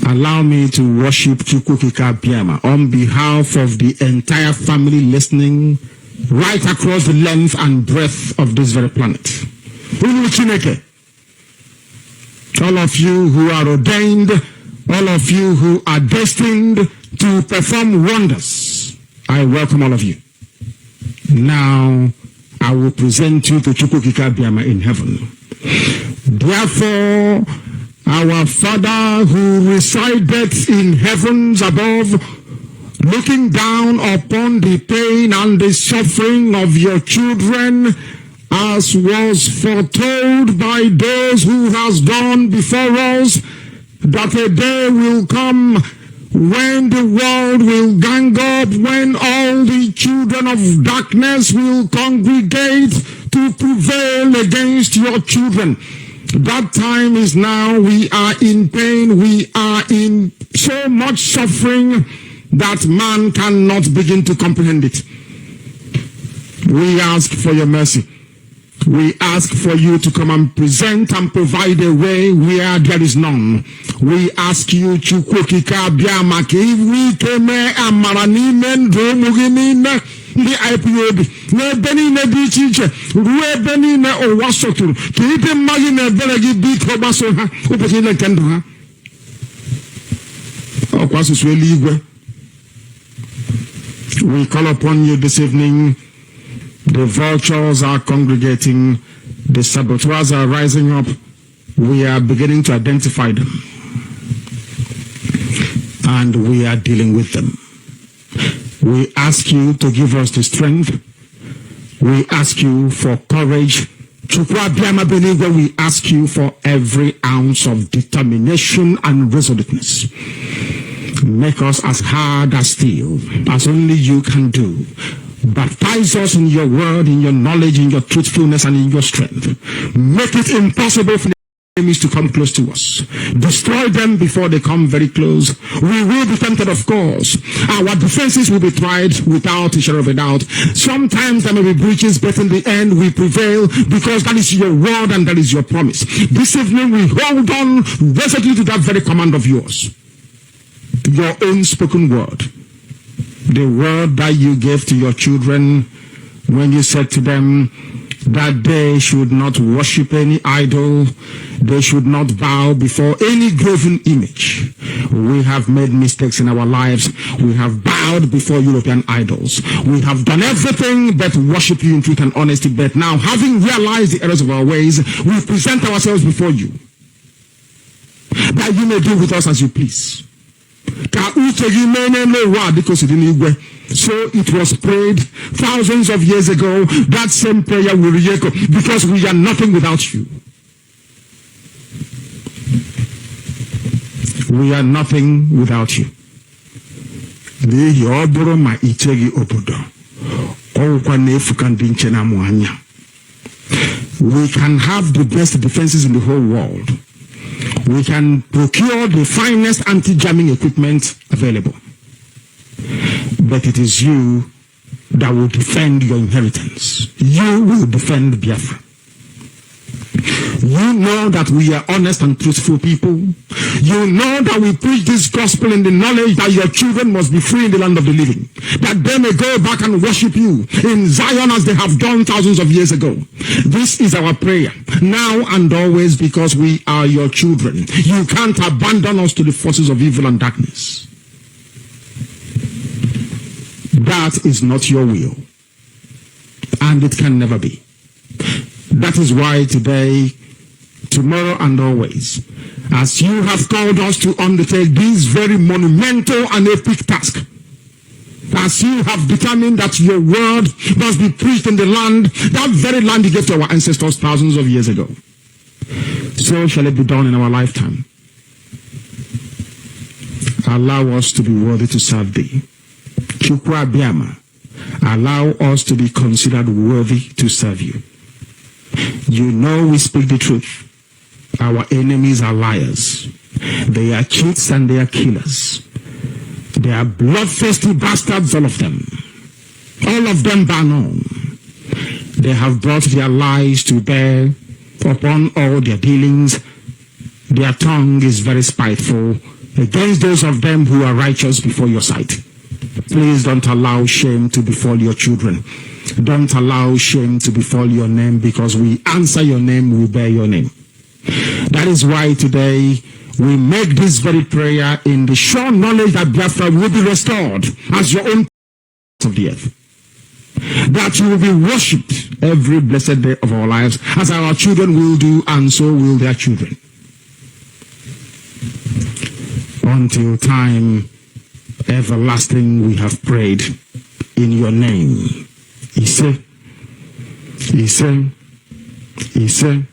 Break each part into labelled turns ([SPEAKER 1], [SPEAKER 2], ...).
[SPEAKER 1] Allow me to worship Chukwukika Biama on behalf of the entire family listening right across the length and breadth of this very planet. All of you who are ordained, all of you who are destined to perform wonders, I welcome all of you. Now, I will present you to Chukwukika Biama in heaven. Therefore, our Father who resideth in heavens above, looking down upon the pain and the suffering of your children, as was foretold by those who has gone before us, that a day will come when the world will gang up, when all the children of darkness will congregate to prevail against your children. That time is now. We are in pain. We are in so much suffering that man cannot begin to comprehend it. We ask for your mercy. We ask for you to come and present and provide a way where there is none. We ask you, Chukwukika Biama, if we came amaranime ndromuginime the IPOB, ne beni ne bichiche, rue beni ne owasotur, kiite magi ne belegi biko baso ha, upesi ne kendo ha. Okwasu sweli igwe. We call upon you this evening. The vultures are congregating, the saboteurs are rising up. We are beginning to identify them, and we are dealing with them. We ask you to give us the strength. We ask you for courage. We ask you for every ounce of determination and resoluteness. Make us as hard as steel, as only you can do. Baptize us in your word, in your knowledge, in your truthfulness, and in your strength. Make it impossible for the enemies to come close to us. Destroy them before they come very close. We will be tempted, of course. Our defenses will be tried without a shadow of a doubt. Sometimes there may be breaches, but in the end we prevail because that is your word and that is your promise. This evening we hold on resolutely to that very command of yours. Your own spoken word. The word that you gave to your children when you said to them that they should not worship any idol, they should not bow before any graven image. We have made mistakes in our lives. We have bowed before European idols. We have done everything but worship you in truth and honesty. But now, having realized the errors of our ways, we present ourselves before you, that you may do with us as you please. So it was prayed thousands of years ago. That same prayer will re-echo, because we are nothing without you. We are nothing without you. We can have the best defenses in the whole world. We can procure the finest anti-jamming equipment available. But it is you that will defend your inheritance. You will defend Biafra. You know that we are honest and truthful people. You know that we preach this gospel in the knowledge that your children must be free in the land of the living, that they may go back and worship you in Zion as they have done thousands of years ago. This is our prayer now and always, because we are your children. You can't abandon us to the forces of evil and darkness. That is not your will, and it can never be. That is why today, tomorrow, and always, as you have called us to undertake this very monumental and epic task, as you have determined that your word must be preached in the land, that very land you gave to our ancestors thousands of years ago, so shall it be done in our lifetime. Allow us to be worthy to serve thee. Chukwa Biama, allow us to be considered worthy to serve you. You know we speak the truth. Our enemies are liars. They are cheats and they are killers. They are bloodthirsty bastards, all of them. All of them bar none. They have brought their lies to bear upon all their dealings. Their tongue is very spiteful. against those of them who are righteous before your sight. Please don't allow shame to befall your children. Don't allow shame to befall your name, because we answer your name, we bear your name. That is why today we make this very prayer in the sure knowledge that Biafra will be restored as your own of the earth. That you will be worshipped every blessed day of our lives, as our children will do, and so will their children. Until time everlasting we have prayed in your name. Ise, Ise, Ise.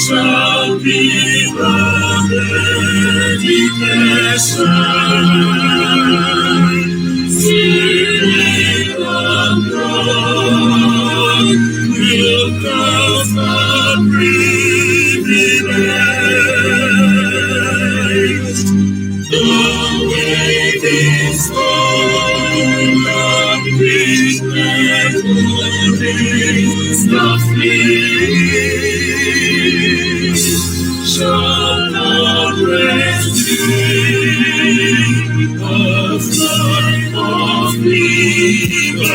[SPEAKER 2] Shall be the dedication, Spirit of God will cause the privilege. The waiting storm of Christmas mornings, the fleet shall not rescue us of liberty.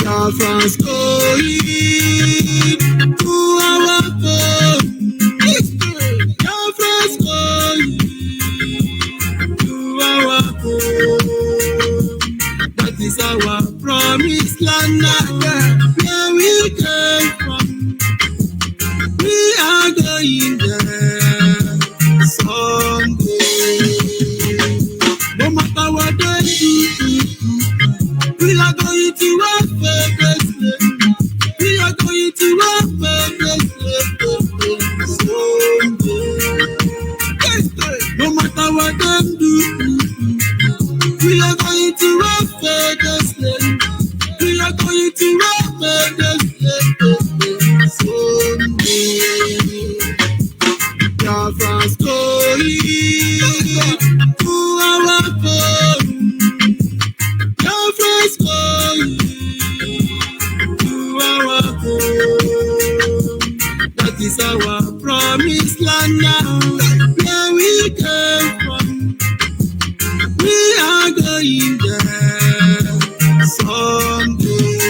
[SPEAKER 2] Biafra's going to our home. Biafra's going to our home. That is our promised land, where we came from. We are going there someday. No matter what they do, we are going to our favorite place. We are going to our favorite place someday. No matter what they do, we are going to our favorite place. We are going to our favorite place someday. Biafra's going to our home. Biafra's going to our home. That is our promised land now, where we came from. We are going there someday.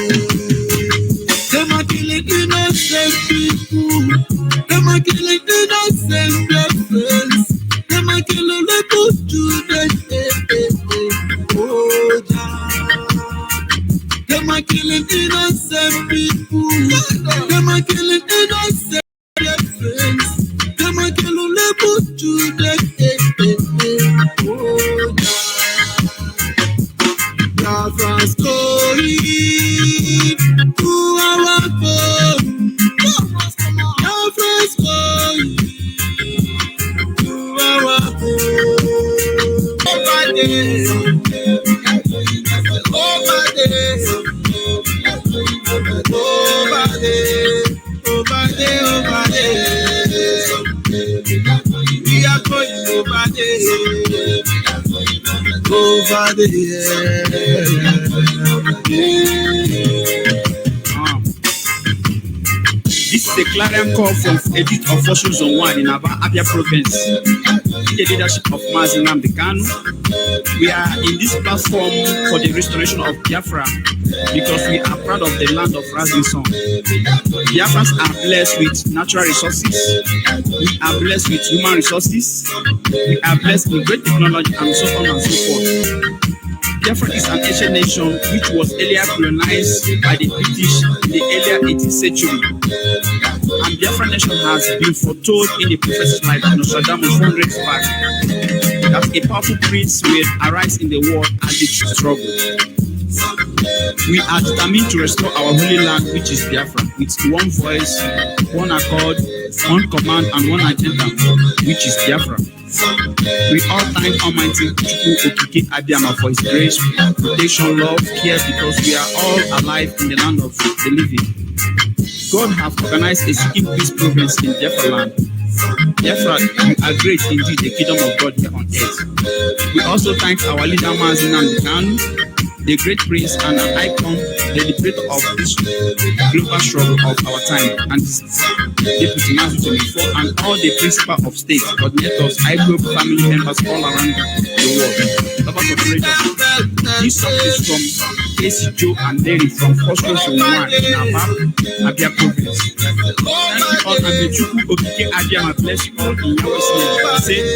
[SPEAKER 2] Them are killing innocent people. Them are killing innocent friends. Them are killing little children. Oh, them are killing innocent people. Them are killing innocent friends. Them are killing little children. Oh, Biafra's going to our home. Biafra's going to our home. Over there, over there, over there, over there. We are going over there. Over there.
[SPEAKER 3] This is a clarion call from Edith of Fossil Zone 1 in Abia Province, in the leadership of Mazi Nnamdi Kanu. We are in this platform for the restoration of Biafra because we are proud of the land of rising sun. Biafrans are blessed with natural resources. We are blessed with human resources. We are blessed with great technology and so on and so forth. Biafra is an ancient nation which was earlier colonized by the British in the earlier 18th century. And Biafra nation has been foretold in the prophet's life Nostradamus 400 years back that a powerful prince will arise in the world and lead to struggle. We are determined to restore our holy land, which is Biafra, with one voice, one accord, one command, and one agenda, which is Biafra. We all thank Almighty Chukwu Okike Abiyama for His grace, protection, love, care, because we are all alive in the land of the living. God has organized a seeking peace province in Biafra land. Biafra, you are great indeed, the kingdom of God here on earth. We also thank our leader Mazi Nnamdi Kanu, the great prince and an icon, the liberator of this global struggle of our time, and Deputy Mazi 24, and all the principal of state, coordinators, IGroup family members all around the world. Lovers of radio. This song is from AC Joe and Larry from Fossil Zone 1 in Abia Province. Thank you all, and the Chukwu Okike Abiyama bless you all in Yahweh's name. Say,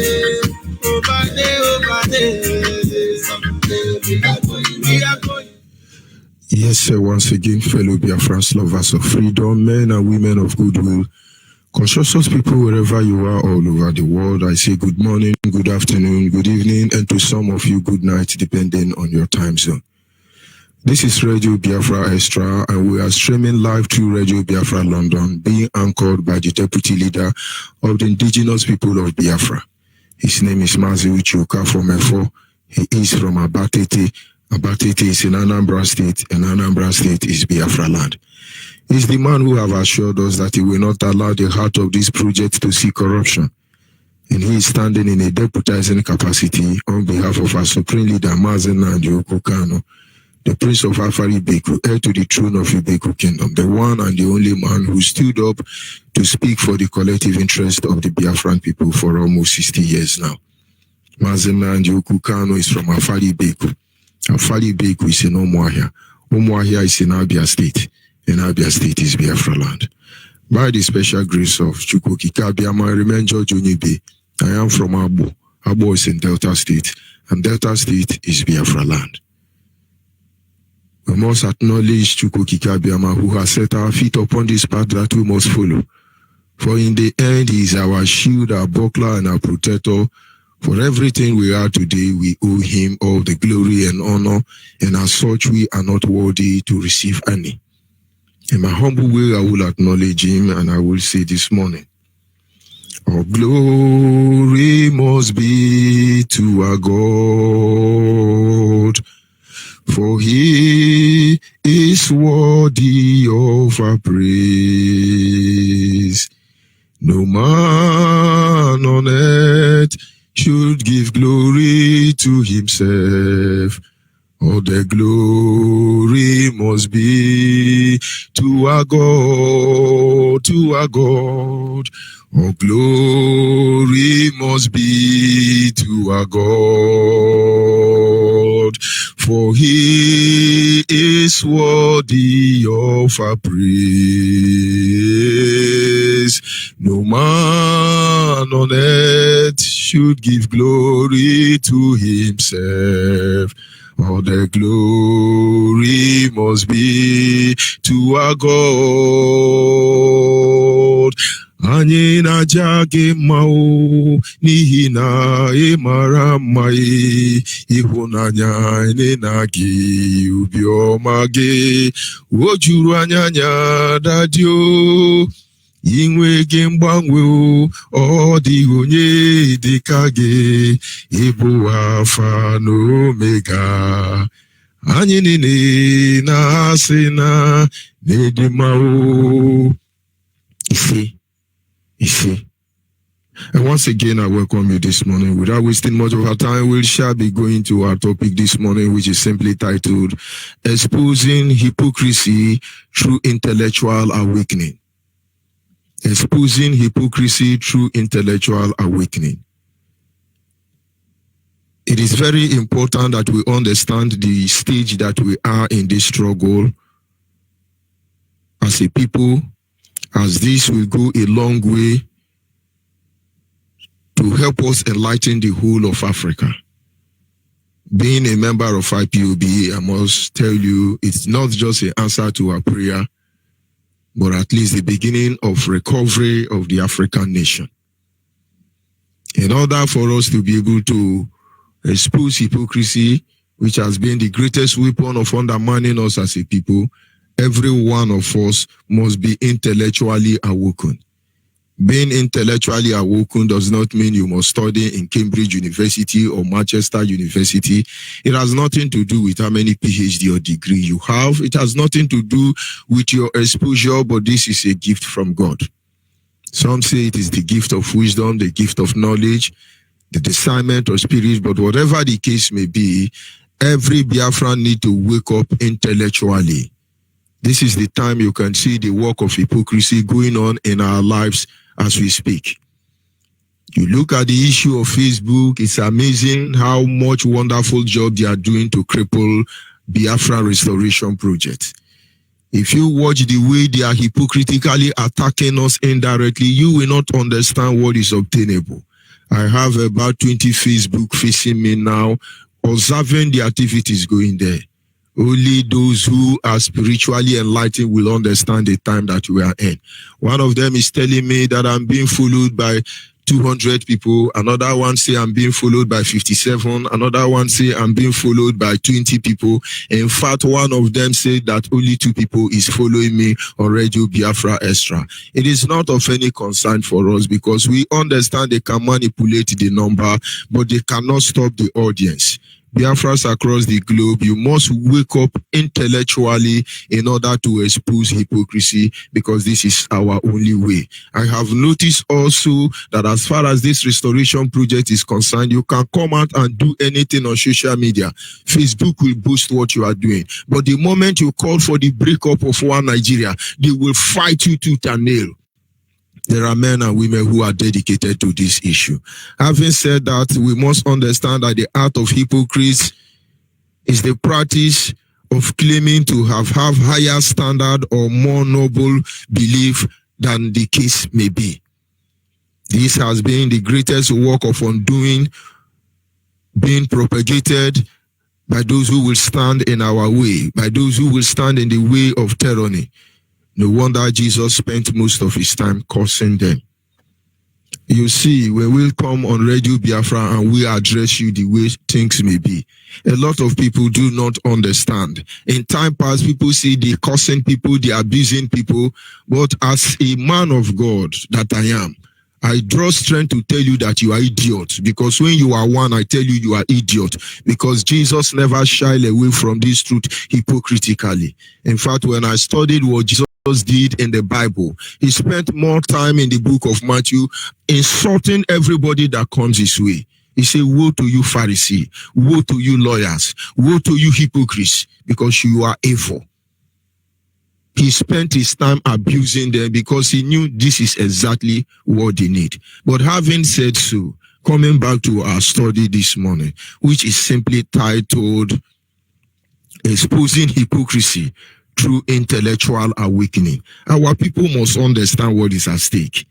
[SPEAKER 4] yes, sir, once again, fellow Biafrans, lovers of freedom, men and women of goodwill, conscious people wherever you are all over the world, I say good morning, good afternoon, good evening, and to some of you, good night, depending on your time zone. This is Radio Biafra Extra, and we are streaming live through Radio Biafra London, being anchored by the Deputy Leader of the indigenous people of Biafra. His name is Mazi Uchuka from Efo. He is from Abatete. Abatete is in Anambra State, and Anambra State is Biafra land. He's the man who have assured us that he will not allow the heart of this project to see corruption. And he is standing in a deputizing capacity on behalf of our Supreme Leader, Mazi Nnamdi Kanu, the Prince of Afari Beku, heir to the throne of Ibeku Kingdom, the one and the only man who stood up to speak for the collective interest of the Biafran people for almost 60 years now. Mazi Nnamdi Kanu is from Afari Beku. Afari Beku is in Umuahia. Umuahia is in Abia State, and Abia State is Biafra land. By the special grace of Chukwu Okike Abiyama, I remain George Onyibe. I am from Abo. Abo is in Delta State, and Delta State is Biafra land. We must acknowledge Chukwu Okike Abiyama, who has set our feet upon this path that we must follow. For in the end, he is our shield, our buckler, and our protector. For everything we are today, we owe him all the glory and honor, and as such, we are not worthy to receive any. In my humble way, I will acknowledge him, and I will say this morning, all glory must be to our God, for he is worthy of our praise. No man on earth should give glory to himself. All the glory must be to our God, to our God. All glory must be to our God, for he is worthy of our praise. No man on earth should give glory to himself. All the glory must be to our God. Anyị na-aja gị mma o, n'ihi na ị mara mma, ịhụnanya anyị na gị, obiọma gị o juru anya dadị o, inwe gị mgbanwe o, ọ dịghị onye dịka gị, ịbụ Alfa na Omega. Anyị niile na-asị na n'ịdị mma o. Ife And once again, I welcome you this morning. Without wasting much of our time, we shall be going to our topic this morning, which is simply titled, Exposing Hypocrisy Through Intellectual Awakening. Exposing Hypocrisy Through Intellectual Awakening. It is very important that we understand the stage that we are in this struggle as a people, as this will go a long way to help us enlighten the whole of Africa. Being a member of IPOB, I must tell you, it's not just an answer to our prayer, but at least the beginning of recovery of the African nation. In order for us to be able to expose hypocrisy, which has been the greatest weapon of undermining us as a people, every one of us must be intellectually awoken. Being intellectually awoken does not mean you must study in Cambridge University or Manchester University. It has nothing to do with how many PhD or degree you have. It has nothing to do with your exposure, but this is a gift from God. Some say it is the gift of wisdom, the gift of knowledge, the discernment of spirit, but whatever the case may be, every Biafran need to wake up intellectually. This is the time you can see the work of hypocrisy going on in our lives as we speak. You look at the issue of Facebook, it's amazing how much wonderful job they are doing to cripple Biafra restoration project. If you watch the way they are hypocritically attacking us indirectly, you will not understand what is obtainable. I have about 20 Facebook facing me now, observing the activities going there. Only those who are spiritually enlightened will understand the time that we are in. One of them is telling me that I'm being followed by 200 people. Another one say I'm being followed by 57. Another one say I'm being followed by 20 people. In fact, one of them said that only 2 people is following me on Radio Biafra Extra. It is not of any concern for us because we understand they can manipulate the number, but they cannot stop the audience. Biafras across the globe, you must wake up intellectually in order to expose hypocrisy because this is our only way. I have noticed also that as far as this restoration project is concerned, you can come out and do anything on social media. Facebook will boost what you are doing. But the moment you call for the breakup of one Nigeria, they will fight you tooth and nail. There are men and women who are dedicated to this issue. Having said that, we must understand that the art of hypocrites is the practice of claiming to have higher standard or more noble belief than the case may be. This has been the greatest work of undoing being propagated by those who will stand in our way, by those who will stand in the way of tyranny. No wonder Jesus spent most of his time cursing them. You see, when we come on Radio Biafra and we address you the way things may be, a lot of people do not understand. In time past, people say they cursing people, they abusing people, but as a man of God that I am, I draw strength to tell you that you are idiot, because when you are one, I tell you you are idiot, because Jesus never shied away from this truth hypocritically. In fact, when I studied what Jesus did in the Bible, he spent more time in the book of Matthew insulting everybody that comes his way. He said, woe to you Pharisee, woe to you lawyers, woe to you hypocrites, because you are evil. He spent his time abusing them because he knew this is exactly what they need. But having said so, coming back to our study this morning, which is simply titled Exposing Hypocrisy Through Intellectual Awakening, our people must understand what is at stake.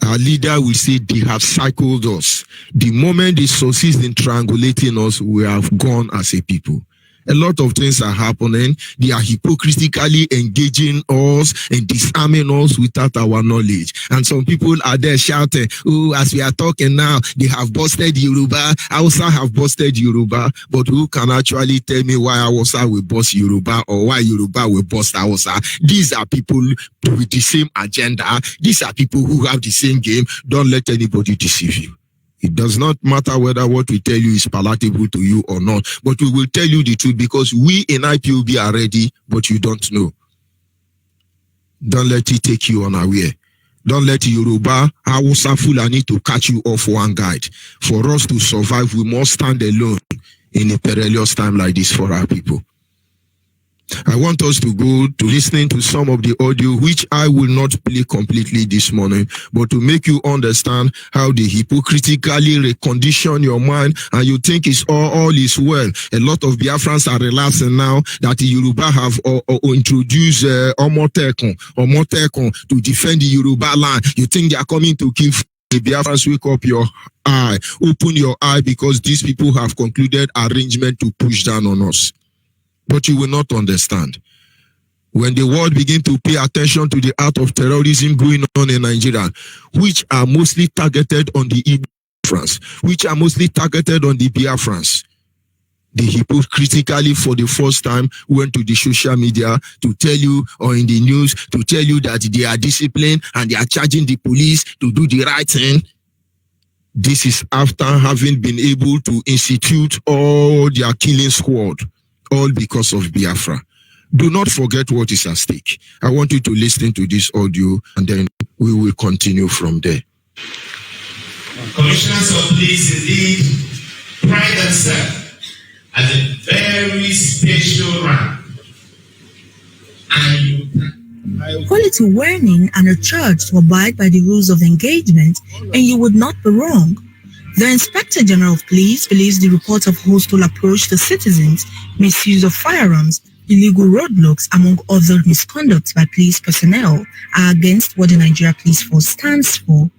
[SPEAKER 4] Our leader will say they have cycled us. The moment they succeed in triangulating us, we have gone as a people. A lot of things are happening. They are hypocritically engaging us and disarming us without our knowledge. And some people are there shouting, oh, as we are talking now, they have busted Yoruba. Hausa have busted Yoruba. But who can actually tell me why Hausa will bust Yoruba or why Yoruba will bust Hausa? These are people with the same agenda. These are people who have the same game. Don't let anybody deceive you. It does not matter whether what we tell you is palatable to you or not, but we will tell you the truth because we in IPOB are ready, but you don't know. Don't let it take you unaware. Don't let Yoruba, Hausa, Fulani to catch you off one guide. For us to survive, we must stand alone in a perilous time like this for our people. I want us to go to listening to some of the audio, which I will not play completely this morning, but to make you understand how they hypocritically recondition your mind and you think it's all is well. A lot of Biafrans are relaxing now that the Yoruba have introduced Omotekun to defend the Yoruba land. You think they are coming to kill the Biafrans? Wake up your eye, open your eye, because these people have concluded arrangement to push down on us. But you will not understand. When the world begin to pay attention to the act of terrorism going on in Nigeria, which are mostly targeted on the Biafrans, which are mostly targeted on the Biafrans, they hypocritically for the first time went to the social media to tell you, or in the news, to tell you that they are disciplined and they are charging the police to do the right thing. This is after having been able to institute all their killing squad, all because of Biafra. Do not forget what is at stake. I want you to listen to this audio and then we will continue from there.
[SPEAKER 5] Commissioners of police indeed pride themselves as a very special rank.
[SPEAKER 6] Call it a warning and a charge to abide by the rules of engagement, and you would not be wrong. The Inspector General of Police believes the report of hostile approach to citizens, misuse of firearms, illegal roadblocks, among other misconducts by police personnel, are against what the Nigeria Police Force stands for.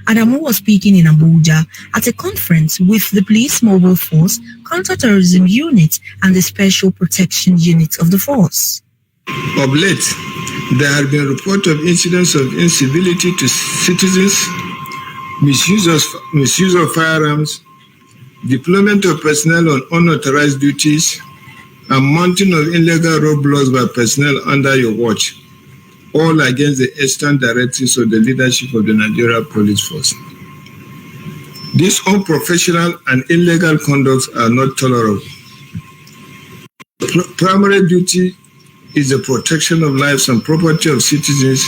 [SPEAKER 6] Adamu was speaking in Abuja at a conference with the Police Mobile Force, Counterterrorism Unit, and the Special Protection Unit of the force.
[SPEAKER 7] Of late, there have been reports of incidents of incivility to citizens, misuse of firearms, deployment of personnel on unauthorized duties, and mounting of illegal roadblocks by personnel under your watch, all against the extant directives of the leadership of the Nigeria Police Force. These unprofessional and illegal conducts are not tolerable. Primary duty is the protection of lives and property of citizens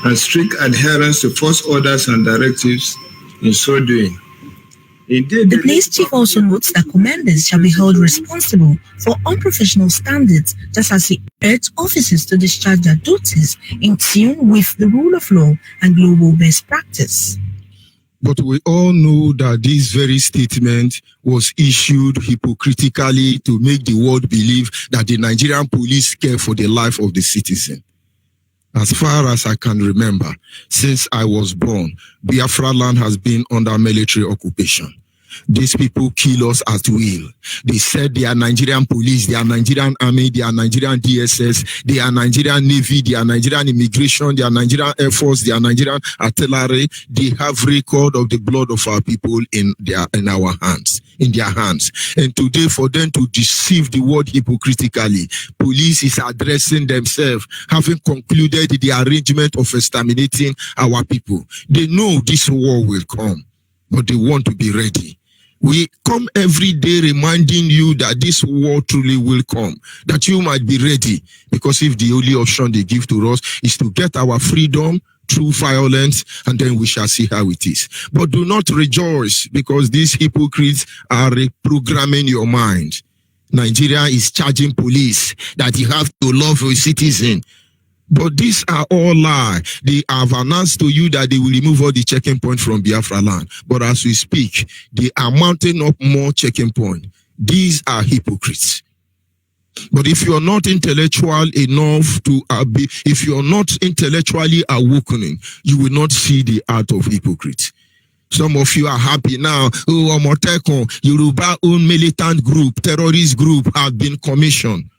[SPEAKER 7] and strict adherence to force orders and directives in so doing. Indeed,
[SPEAKER 6] the police chief also notes that commanders shall be held responsible for unprofessional standards, just as he urged officers to discharge their duties in tune with the rule of law and global best practice.
[SPEAKER 4] But we all know that this very statement was issued hypocritically to make the world believe that the Nigerian police care for the life of the citizen. As far as I can remember, since I was born, Biafra land has been under military occupation. These people kill us at will. They said they are Nigerian police, they are Nigerian army, they are Nigerian DSS, they are Nigerian Navy, they are Nigerian immigration, they are Nigerian Air Force, they are Nigerian artillery. They have record of the blood of our people in their hands. And today, for them to deceive the world hypocritically, police is addressing themselves, having concluded the arrangement of exterminating our people. They know this war will come, but they want to be ready. We come every day reminding you that this war truly will come, that you might be ready, because if the only option they give to us is to get our freedom through violence, and then we shall see how it is. But do not rejoice, because these hypocrites are reprogramming your mind. Nigeria is charging police that you have to love your citizen. But these are all lies. They have announced to you that they will remove all the checking points from Biafra land. But as we speak, they are mounting up more checking points. These are hypocrites. But if you are not intellectual enough to if you are not intellectually awakening, you will not see the art of hypocrites. Some of you are happy now. Oh, Omotekun, Yoruba own militant group, terrorist group have been commissioned.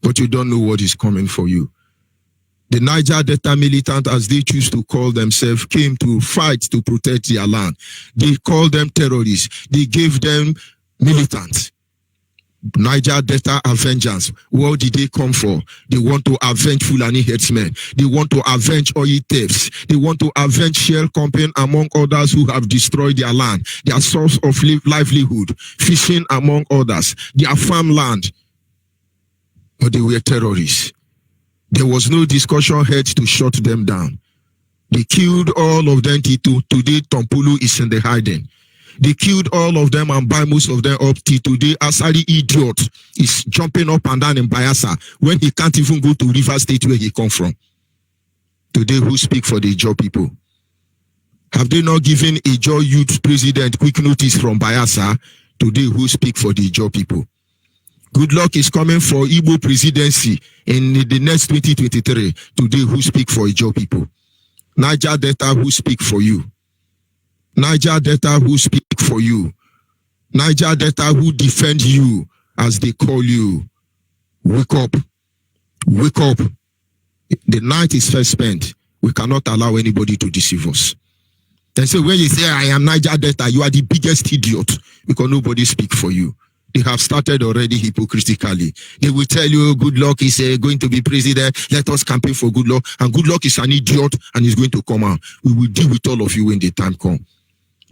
[SPEAKER 4] But you don't know what is coming for you. The Niger Delta militant, as they choose to call themselves, came to fight to protect their land. They called them terrorists. They gave them militants. Niger Delta Avengers. What did they come for? They want to avenge Fulani headsmen. They want to avenge oil thefts. They want to avenge Shell Company, among others, who have destroyed their land, their source of livelihood, fishing, among others, their farmland. But they were terrorists. There was no discussion held to shut them down. They killed all of them till today. Tompulu is in the hiding. They killed all of them and buy most of them up till today. Asari idiot is jumping up and down in Bayelsa when he can't even go to River State where he come from. Today, who speak for the Ijaw people? Have they not given Ijaw youth president quick notice from Bayelsa? Today, who speak for the Ijaw people? Good luck is coming for Igbo presidency in the next 2023. Today, who speak for Ijaw people? Niger Delta, who speak for you? Niger Delta, who speak for you? Niger Delta, who defend you as they call you? Wake up. Wake up. The night is first spent. We cannot allow anybody to deceive us. And so when you say, I am Niger Delta, you are the biggest idiot because nobody speak for you. They have started already hypocritically. They will tell you good luck is going to be president. Let us campaign for good luck. And good luck is an idiot and is going to come out. We will deal with all of you when the time comes.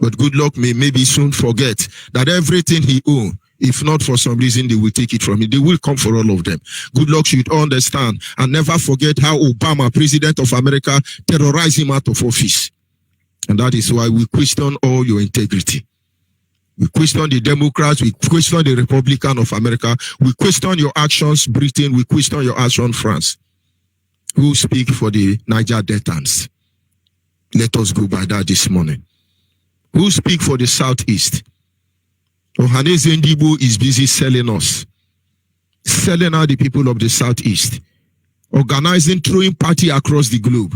[SPEAKER 4] But good luck may maybe soon forget that everything he owns, if not for some reason, they will take it from him. They will come for all of them. Good luck should understand and never forget how Obama, president of America, terrorized him out of office. And that is why we question all your integrity. We question the Democrats, we question the Republican of America, we question your actions, Britain, we question your actions, France. Who speak for the Niger Deltans? Let us go by that this morning. Who speak for the Southeast? Ohaneze Ndibo is busy selling us. Selling out the people of the Southeast. Organizing, throwing party across the globe.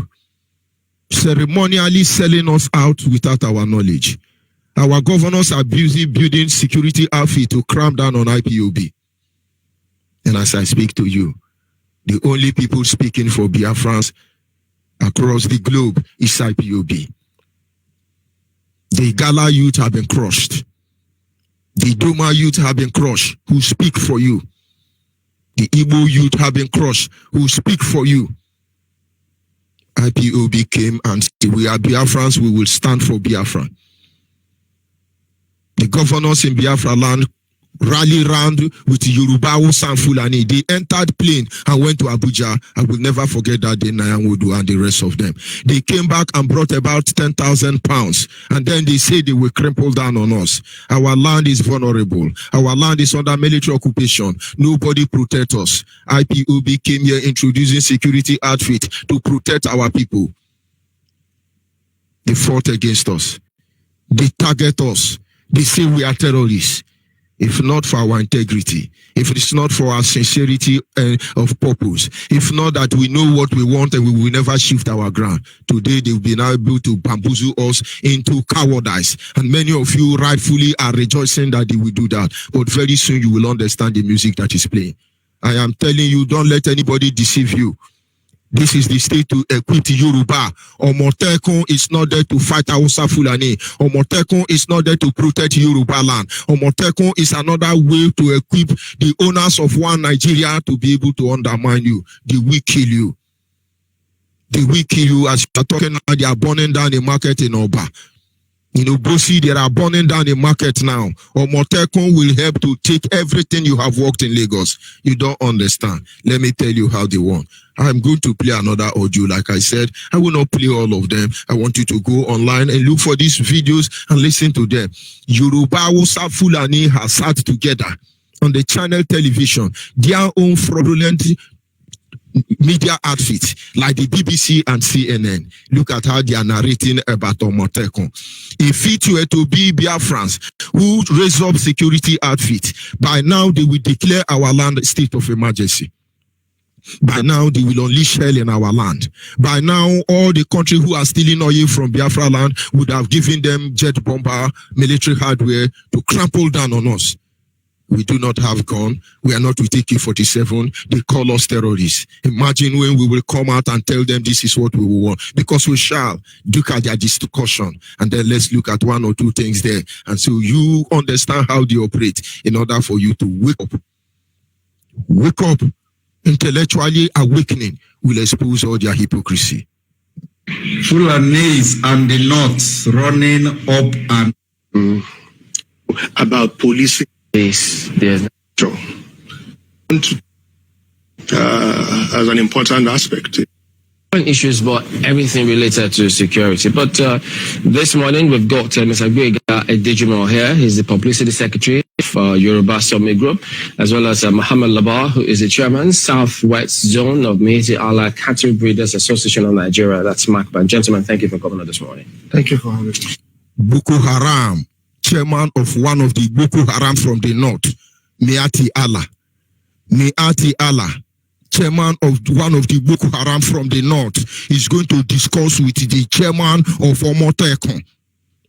[SPEAKER 4] Ceremonially selling us out without our knowledge. Our governors are busy building security outfit to cram down on IPOB. And as I speak to you, the only people speaking for Biafrans across the globe is IPOB. The Gala youth have been crushed. The Doma youth have been crushed, who speak for you. The Igbo youth have been crushed, who speak for you. IPOB came and said, we are Biafrans, we will stand for Biafra. The governors in Biafra land rally round with Yoruba and Fulani. They entered plane and went to Abuja. I will never forget that day, Nyanwodu and the rest of them. They came back and brought about 10,000 pounds. And then they say they will crumple down on us. Our land is vulnerable. Our land is under military occupation. Nobody protect us. IPOB came here introducing security outfit to protect our people. They fought against us. They target us. They say we are terrorists. If not for our integrity, if it's not for our sincerity of purpose, if not that we know what we want and we will never shift our ground, today they've been able to bamboozle us into cowardice. And many of you rightfully are rejoicing that they will do that. But very soon you will understand the music that is playing. I am telling you, don't let anybody deceive you. This is the state to equip Yoruba. Omotekun is not there to fight Hausa Fulani. Omotekun is not there to protect Yoruba land. Omotekun is another way to equip the owners of one Nigeria to be able to undermine you. They will kill you. They will kill you. As you are talking now, they are burning down the market in Oba. In Obosi, they are burning down the market now. Omotekun will help to take everything you have worked in Lagos. You don't understand. Let me tell you how they won. I'm going to play another audio. Like I said, I will not play all of them. I want you to go online and look for these videos and listen to them. Yoruba Hausa Fulani has sat together on the channel television, their own fraudulent media outfit like the BBC and CNN. Look at how they are narrating about Omotekun. If it were to be Biafrans who raise up security outfit, by now they will declare our land a state of emergency. By now, they will unleash hell in our land. By now, all the country who are stealing oil from Biafra land would have given them jet bomber, military hardware to trample down on us. We do not have gun. We are not with AK-47. They call us terrorists. Imagine when we will come out and tell them this is what we will want. Because we shall. Look at their discussion. And then let's look at one or two things there. And so you understand how they operate in order for you to wake up. Wake up. Intellectually awakening will expose all their hypocrisy.
[SPEAKER 8] Fulanis and the North running up and
[SPEAKER 9] about policing.
[SPEAKER 8] Yes.
[SPEAKER 9] As an important aspect.
[SPEAKER 10] issues, but everything related to security. But this morning we've got Mr. Gwega Edijimo here. He's the publicity secretary for Yoruba Summit Group, as well as Muhammad Labar, who is the chairman, Southwest Zone of Meiti Allah Cattle Breeders Association of Nigeria. That's Macban. Gentlemen, thank you for coming on this morning.
[SPEAKER 7] Thank you for having me.
[SPEAKER 4] Boko Haram, chairman of one of the Boko Haram from the north, Meati Allah, chairman of one of the Boko Haram from the north, is going to discuss with the chairman of Omotekon.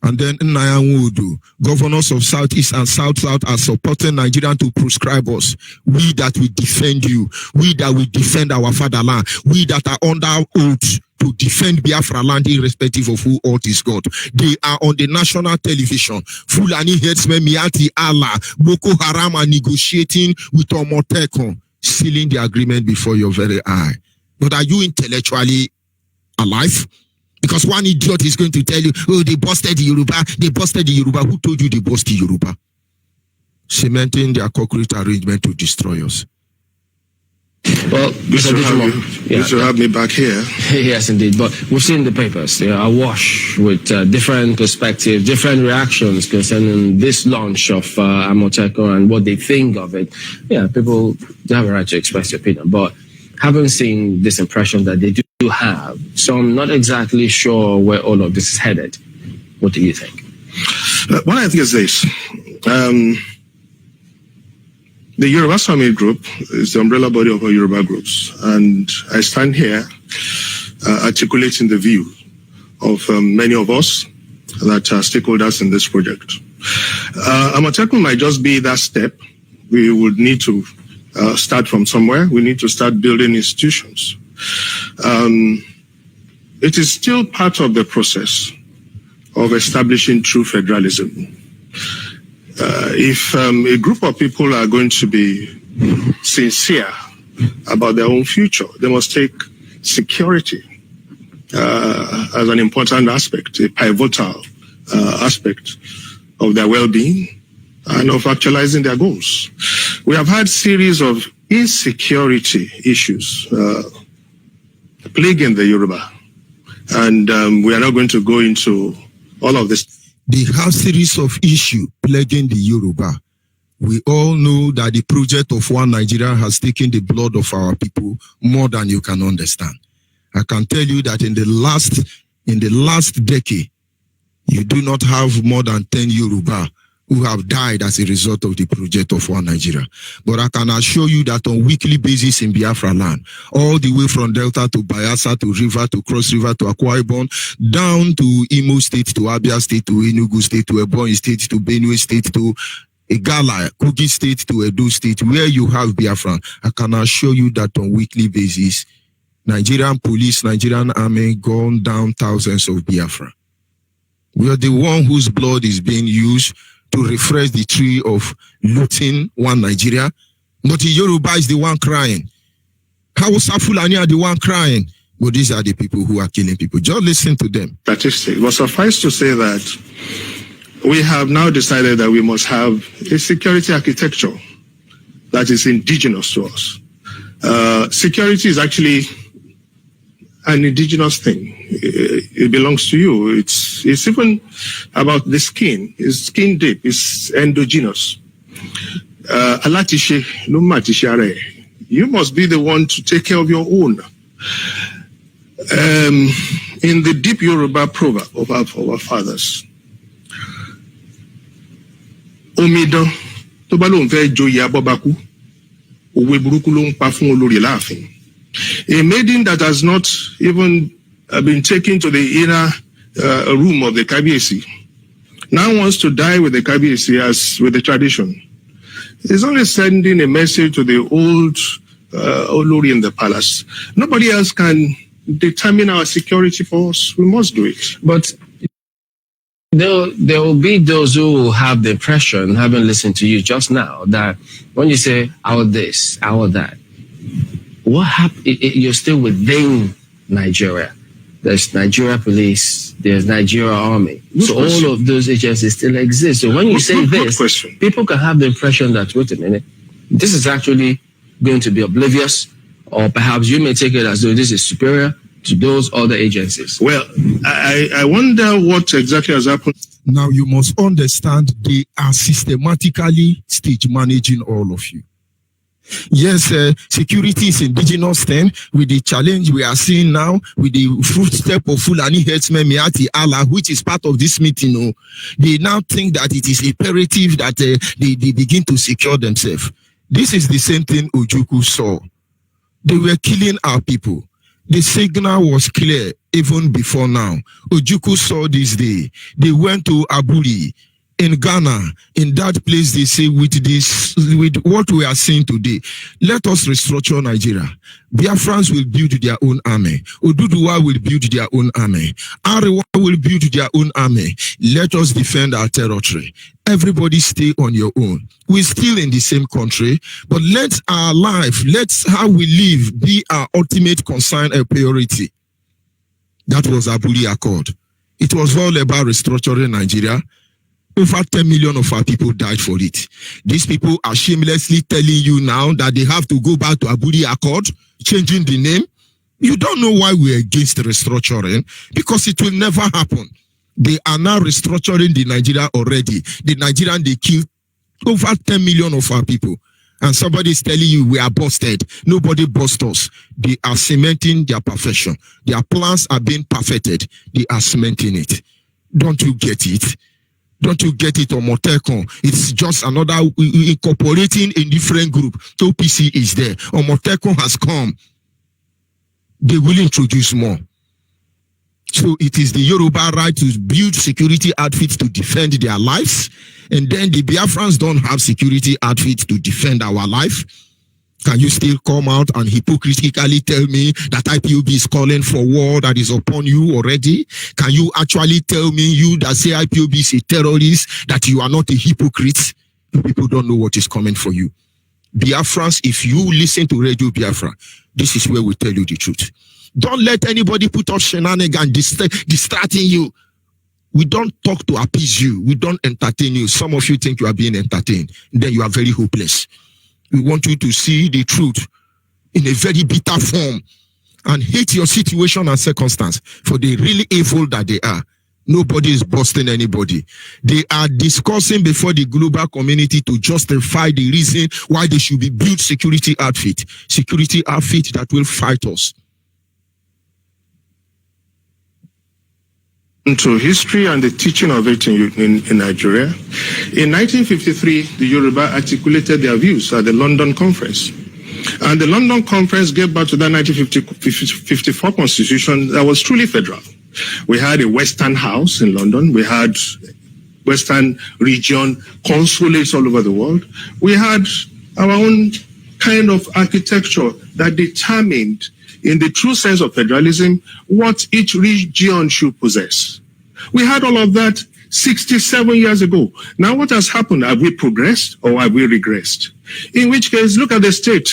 [SPEAKER 4] And then Nyanwodo, governors of Southeast and South-South are supporting Nigeria to prescribe us. We that will defend you, we that will defend our fatherland, we that are under oath to defend Biafra land irrespective of who oath is God. They are on the national television. Fulani headsmen Meati Allah, Boko Haram are negotiating with Omotekon, sealing the agreement before your very eye. But are you intellectually alive? Because one idiot is going to tell you, oh, they busted the Yoruba. They busted the Yoruba. Who told you they busted the Yoruba? Cementing their concrete arrangement to destroy us.
[SPEAKER 10] Well,
[SPEAKER 9] Good to have me back here.
[SPEAKER 10] Yes, indeed. But we've seen the papers. They are awash with different perspectives, different reactions concerning this launch of Amotekun and what they think of it. Yeah, people they have a right to express their opinion. But having seen this impression that they do have, so I'm not exactly sure where all of this is headed. What do you think?
[SPEAKER 9] What I think is this. The Yoruba Summit Group is the umbrella body of our Yoruba groups. And I stand here articulating the view of many of us that are stakeholders in this project. Amotekun might just be that step. We would need to start from somewhere. We need to start building institutions. It is still part of the process of establishing true federalism. If a group of people are going to be sincere about their own future, they must take security as an important aspect, a pivotal aspect of their well-being and of actualizing their goals. We have had series of insecurity issues plaguing the Yoruba, and we are not going to go into all of this.
[SPEAKER 4] They have series of issues plaguing the Yoruba. We all know that the project of One Nigeria has taken the blood of our people more than you can understand. I can tell you that in the last decade, you do not have more than 10 Yoruba who have died as a result of the project of One Nigeria. But I can assure you that on weekly basis in Biafra land, all the way from Delta to Bayelsa to River to Cross River to Akwa Ibom, down to Imo State to Abia State to Enugu State to Ebonyi State to Benue State to Igala, Kogi State to Edo State, where you have Biafra, I can assure you that on weekly basis, Nigerian police, Nigerian army gone down thousands of Biafra. We are the one whose blood is being used to refresh the tree of looting One Nigeria. But the Yoruba is the one crying. Hausa Fulani are the one crying. But these are the people who are killing people. Just listen to them.
[SPEAKER 9] Statistics. But suffice to say that we have now decided that we must have a security architecture that is indigenous to us. Security is actually an indigenous thing. It belongs to you. It's even about the skin. It's skin deep. It's endogenous. You must be the one to take care of your own. In the deep Yoruba proverb of our fathers, Omidan tó bá lóun fẹ́ joyè abọ́bakú, òwe burúkú ló ń pa fún olórí láàfin. A maiden that has not even been taken to the inner room of the Kabiyesi now wants to die with the Kabiyesi as with the tradition. It's only sending a message to the old Olori in the palace. Nobody else can determine our security for us. We must do it.
[SPEAKER 10] But there will be those who will have the impression, having listened to you just now, that when you say, our this, our that, what happened? You're still within Nigeria. There's Nigeria Police, there's Nigeria Army. So all of those agencies still exist. So when you say this, people can have the impression that, wait a minute, this is actually going to be oblivious, or perhaps you may take it as though this is superior. to those other agencies?
[SPEAKER 9] Well, I wonder what exactly has happened.
[SPEAKER 4] Now you must understand they are systematically stage managing all of you. Yes, security is indigenous thing with the challenge we are seeing now with the footstep of Fulani herdsmen, Miati Allah, which is part of this meeting. Oh, they now think that it is imperative that they begin to secure themselves. This is the same thing Ojukwu saw. They were killing our people. The signal was clear even before now. Ojukwu saw this day. They went to Aburi in Ghana. In that place, they say with what we are seeing today, let us restructure Nigeria. Biafrans will build their own army. Oduduwa will build their own army. Arewa will build their own army. Let us defend our territory. Everybody stay on your own. We're still in the same country, but let our life, let's how we live be our ultimate concern and priority. That was Aburi Accord. It was all about restructuring Nigeria. Over 10 million of our people died for it. These people are shamelessly telling you now that they have to go back to Aburi Accord, changing the name. You don't know why we're against restructuring, because it will never happen. They are now restructuring the Nigeria already. The Nigerian, they killed over 10 million of our people. And somebody is telling you we are busted. Nobody bust us. They are cementing their perfection. Their plans are being perfected. They are cementing it. Don't you get it? Don't you get it, Omotekun? It's just another incorporating a different group. OPC is there. Omotekun has come. They will introduce more. So it is the Yoruba right to build security outfits to defend their lives. And then the Biafrans don't have security outfits to defend our life. Can you still come out and hypocritically tell me that IPOB is calling for war that is upon you already? Can you actually tell me, you that say IPOB is a terrorist, that you are not a hypocrite? People don't know what is coming for you. Biafrans, if you listen to Radio Biafra, this is where we tell you the truth. Don't let anybody put up shenanigans distracting you. We don't talk to appease you. We don't entertain you. Some of you think you are being entertained. Then you are very hopeless. We want you to see the truth in a very bitter form and hate your situation and circumstance for the really evil that they are. Nobody is busting anybody. They are discussing before the global community to justify the reason why they should be built security outfit that will fight us.
[SPEAKER 9] To history and the teaching of it in Nigeria. In 1953, the Yoruba articulated their views at the London Conference. And the London Conference gave birth to that 1954 constitution that was truly federal. We had a Western House in London. We had Western region consulates all over the world. We had our own kind of architecture that determined, in the true sense of federalism, what each region should possess. We had all of that 67 years ago. Now what has happened? Have we progressed or have we regressed? In which case, look at the state.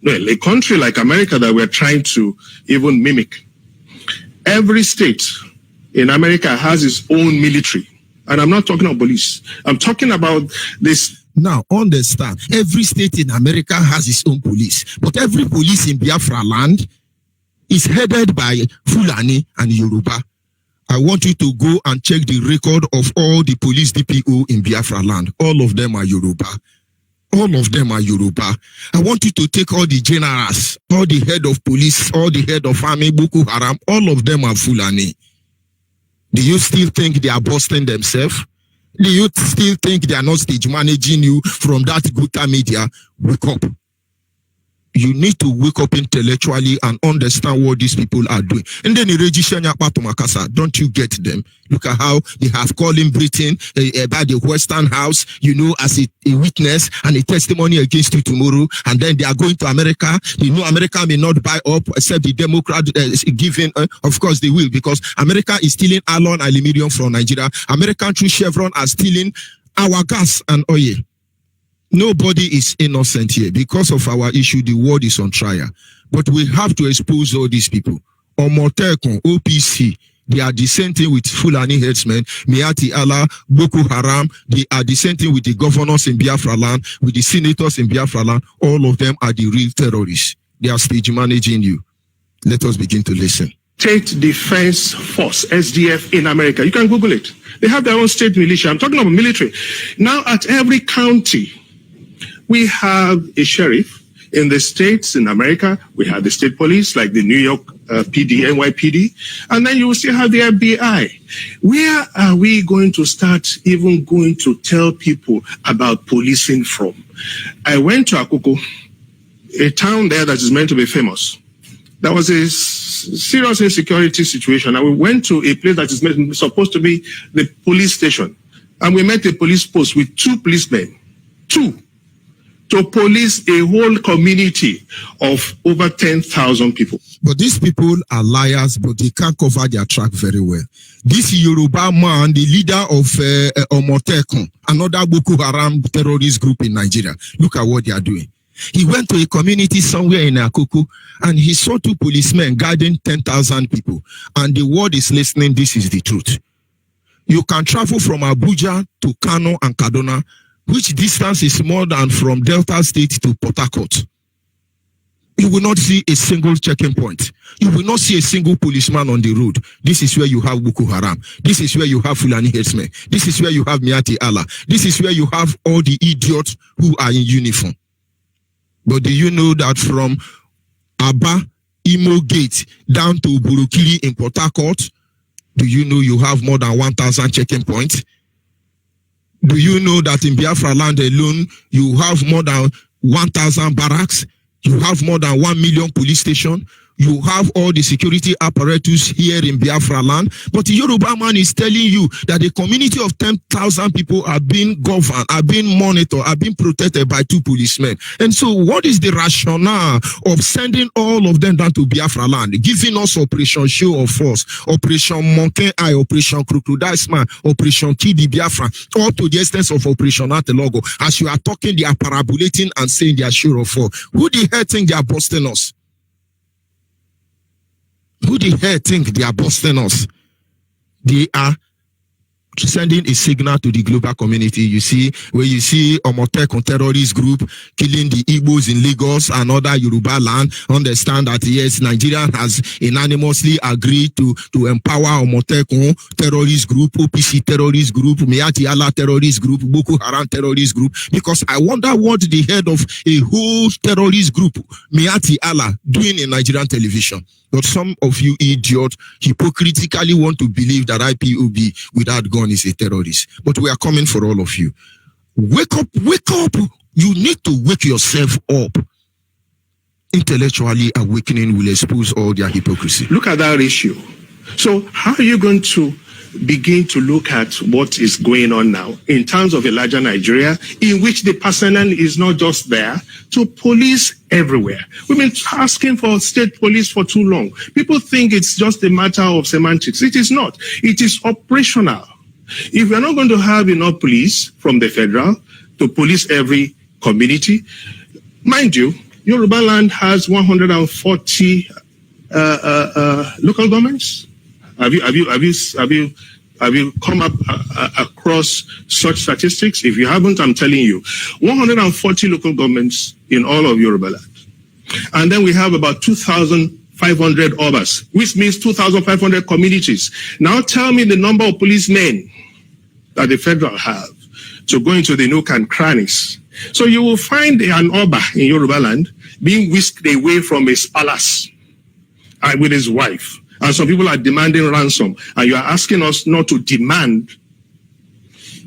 [SPEAKER 9] Well, a country like America that we're trying to even mimic. Every state in America has its own military. And I'm not talking about police. I'm talking about this.
[SPEAKER 4] Now, understand, every state in America has its own police. But every police in Biafra land is headed by Fulani and Yoruba. I want you to go and check the record of all the police DPO in Biafra land. All of them are Yoruba. All of them are Yoruba. I want you to take all the generals, all the head of police, all the head of army, Boko Haram, all of them are Fulani. Do you still think they are busting themselves? Do you still think they are not stage managing you from that Guta media? Wake up. You need to wake up intellectually and understand what these people are doing. And then don't you get them? Look at how they have called in Britain about the Western House, as a witness and a testimony against you tomorrow. And then they are going to America. America may not buy up except the Democrat giving. Of course they will, because America is stealing iron and aluminium from Nigeria. American through Chevron are stealing our gas and oil. Nobody is innocent here. Because of our issue, the world is on trial. But we have to expose all these people. Omotekun, OPC, they are dissenting with Fulani headsmen, Miati Allah, Boko Haram. They are dissenting with the governors in Biafra land, with the senators in Biafra land. All of them are the real terrorists. They are stage managing you. Let us begin to listen.
[SPEAKER 9] State Defense Force, SDF, in America. You can Google it. They have their own state militia. I'm talking about military. Now, at every county, we have a sheriff. In the states, in America, we have the state police, like the New York PD, NYPD, and then you will still have the FBI. Where are we going to start even going to tell people about policing from? I went to Akoko, a town there that is meant to be famous. There was a serious insecurity situation, and we went to a place that is supposed to be the police station, and we met a police post with 2 policemen, 2, to police a whole community of over 10,000 people.
[SPEAKER 4] But these people are liars, but they can't cover their track very well. This Yoruba man, the leader of Omotekun, another Boko Haram terrorist group in Nigeria, look at what they are doing. He went to a community somewhere in Akoko, and he saw 2 policemen guiding 10,000 people. And the world is listening. This is the truth. You can travel from Abuja to Kano and Kaduna, which distance is more than from Delta State to Port Harcourt. You will not see a single checking point. You will not see a single policeman on the road. This is where you have Boko Haram. This is where you have Fulani headsmen. This is where you have Miati Allah. This is where you have all the idiots who are in uniform. But do you know that from Aba, Imo Gate, down to Burukiri in Port Harcourt, do you know you have more than 1,000 checking points? Do you know that in Biafra land alone, you have more than 1,000 barracks? You have more than 1 million police stations? You have all the security apparatus here in Biafra land. But the Yoruba man is telling you that the community of 10,000 people are being governed, are being monitored, are being protected by 2 policemen. And so what is the rationale of sending all of them down to Biafra land, giving us Operation Show of Force, Operation Monkey Eye, Operation Crocodile Smile, Operation Kidi Biafra, all to the extent of Operation Atelogo? As you are talking, they are parabolating and saying they are Show of Force. Who the hell think they are busting us? Who the hell think they are busting us? They are sending a signal to the global community. You see, where you see Omotekun terrorist group killing the Igbos in Lagos and other Yoruba land, understand that yes, Nigeria has unanimously agreed to empower Omotekun terrorist group, OPC terrorist group, Miati Allah terrorist group, Boko Haram terrorist group, because I wonder what the head of a whole terrorist group, Miati Allah, doing in Nigerian television. But some of you idiots hypocritically want to believe that IPOB without gun is a terrorist. But we are coming for all of you. Wake up, wake up. You need to wake yourself up. Intellectually awakening will expose all their hypocrisy.
[SPEAKER 9] Look at that ratio. So how are you going to begin to look at what is going on now in terms of a larger Nigeria in which the personnel is not just there to police everywhere? We've been asking for state police for too long. People think it's just a matter of semantics. It is not. It is operational. If we're not going to have enough police from the federal to police every community, mind you, Yoruba land has 140 local governments. Have you come up across such statistics? If you haven't, I'm telling you, 140 local governments in all of Yoruba land. And then we have about 2,500 others, which means 2,500 communities. Now tell me the number of policemen that the federal have to go into the nook and crannies. So you will find an Oba in Yoruba land being whisked away from his palace with his wife. And some people are demanding ransom. And you are asking us not to demand